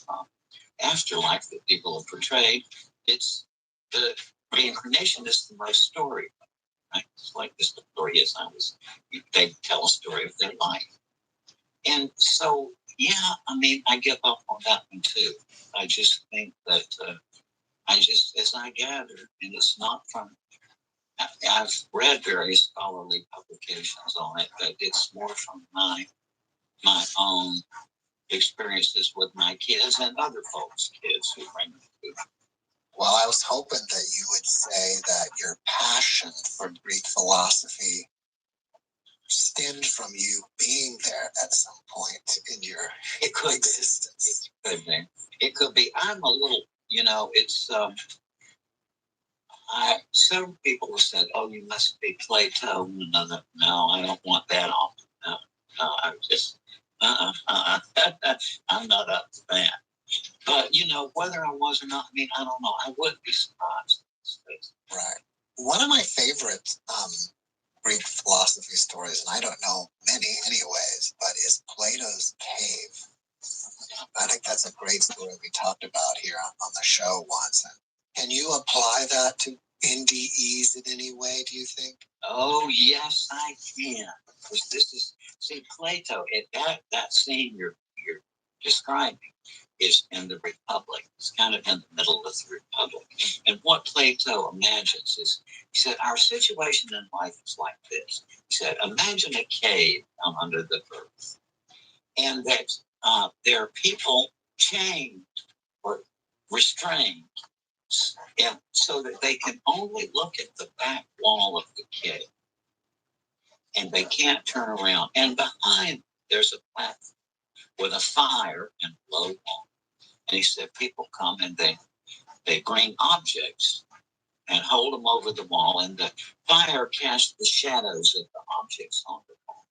afterlife that people have portrayed, it's the reincarnation is the most story, right? It's like the story is they tell a story of their life. And so, yeah, I give up on that one too. I just think that as I gather, and it's not from, I've read various scholarly publications on it, but it's more from my own experiences with my kids and other folks' kids who bring them to. Well, I was hoping that you would say that your passion for Greek philosophy stemmed from you being there at some point in your existence. It could be. I'm a little, it's, some people have said, oh, you must be Plato. No, I don't want that on. No, I'm just, I'm not up to that. But, whether I was or not, I don't know. I wouldn't be surprised. Right. One of my favorite Greek philosophy stories, and I don't know many anyways, but is Plato's Cave. I think that's a great story we talked about here on the show once. Can you apply that to NDEs in any way, do you think? Oh, yes, I can. Because this is, Plato, that scene you're describing is in the Republic. It's kind of in the middle of the Republic. And what Plato imagines is, he said, our situation in life is like this. He said, imagine a cave down under the earth. And that there are people chained or restrained, and so that they can only look at the back wall of the cave. And they can't turn around. And behind there's a platform with a fire and low wall. And he said people come and they bring objects and hold them over the wall, and the fire casts the shadows of the objects on the wall.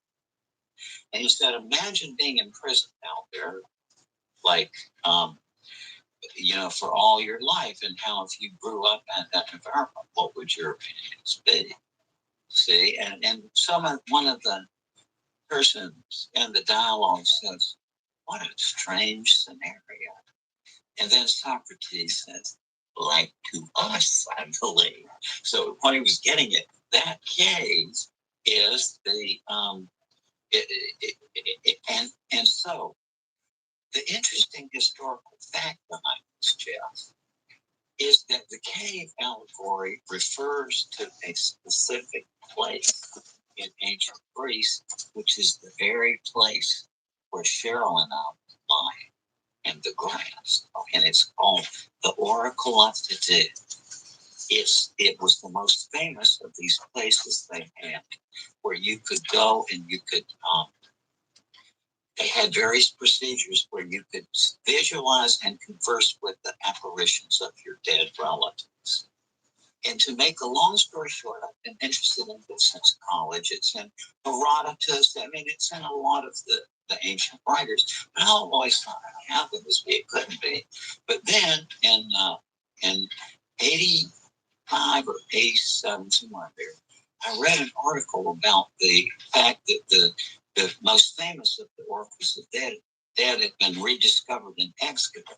And he said, imagine being in prison out there, like, for all your life, and how if you grew up in that environment, what would your opinions be? See, and one of the persons in the dialogue says, what a strange scenario. And then Socrates says, like to us, I believe. So what he was getting at, that cave is the, and so the interesting historical fact behind this, Jeff, is that the cave allegory refers to a specific place in ancient Greece, which is the very place where Cheryl and I lie in the grass. And it's called the Oracle of the Dead. It was the most famous of these places they had, where you could go and you could, they had various procedures where you could visualize and converse with the apparitions of your dead relatives. And to make a long story short, I've been interested in this since college. It's in Herodotus. I mean, it's in a lot of the ancient writers. But I always thought, how could this be? It couldn't be. But then in 85 or 87, somewhere there, I read an article about the fact that the most famous of the oracles of dead had been rediscovered in excavations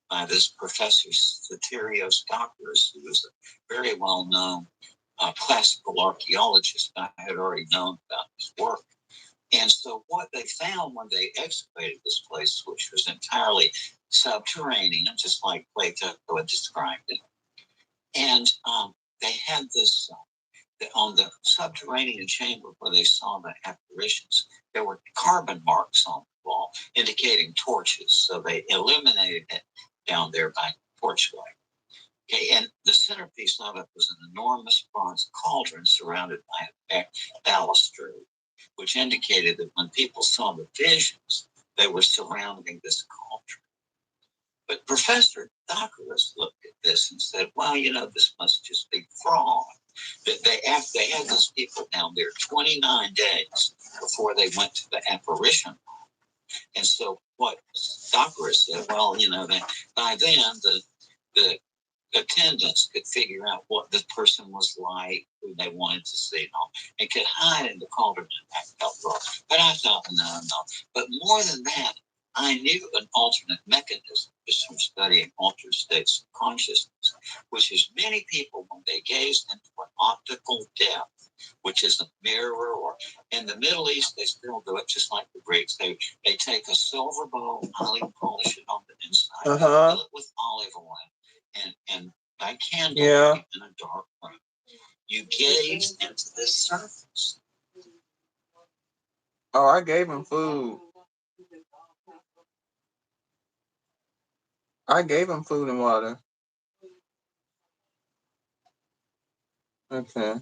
by this Professor Soterios Doctorus, who was a very well-known classical archaeologist. I had already known about his work. And so what they found when they excavated this place, which was entirely subterranean, just like Plato had described it, and they had this, on the subterranean chamber where they saw the apparitions, there were carbon marks on the wall indicating torches. So they illuminated it down there by torchlight. Okay, and the centerpiece of it was an enormous bronze cauldron surrounded by a balustrade, which indicated that when people saw the visions, they were surrounding this cauldron. But Professor Doctorus looked at this and said, well, this must just be fraud. That they had these people down there 29 days before they went to the apparition. And so what Doctorus said, well, that by then the attendants could figure out what the person was like, who they wanted to see, and could hide in the cauldron and act out raw. But I thought, no. But more than that, I knew an alternate mechanism just from studying altered states of consciousness, which is many people, when they gaze into an optical depth, which is a mirror, or in the Middle East, they still do it just like the Greeks. They take a silver bowl, highly polish it on the inside, fill it with olive oil, and by candlelight in a dark room, you gaze into this surface. Oh, I gave him food. I gave him food and water. Okay.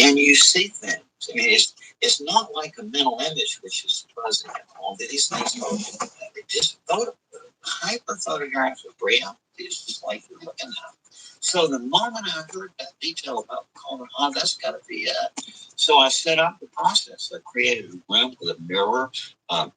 And you see things. I mean, it's not like a mental image, which is present in all these things. They just hyper photographs of reality. It's just like you're looking at. So the moment I heard that detail about calling, oh, that's got to be it. So I set up the process. I created a room with a mirror, a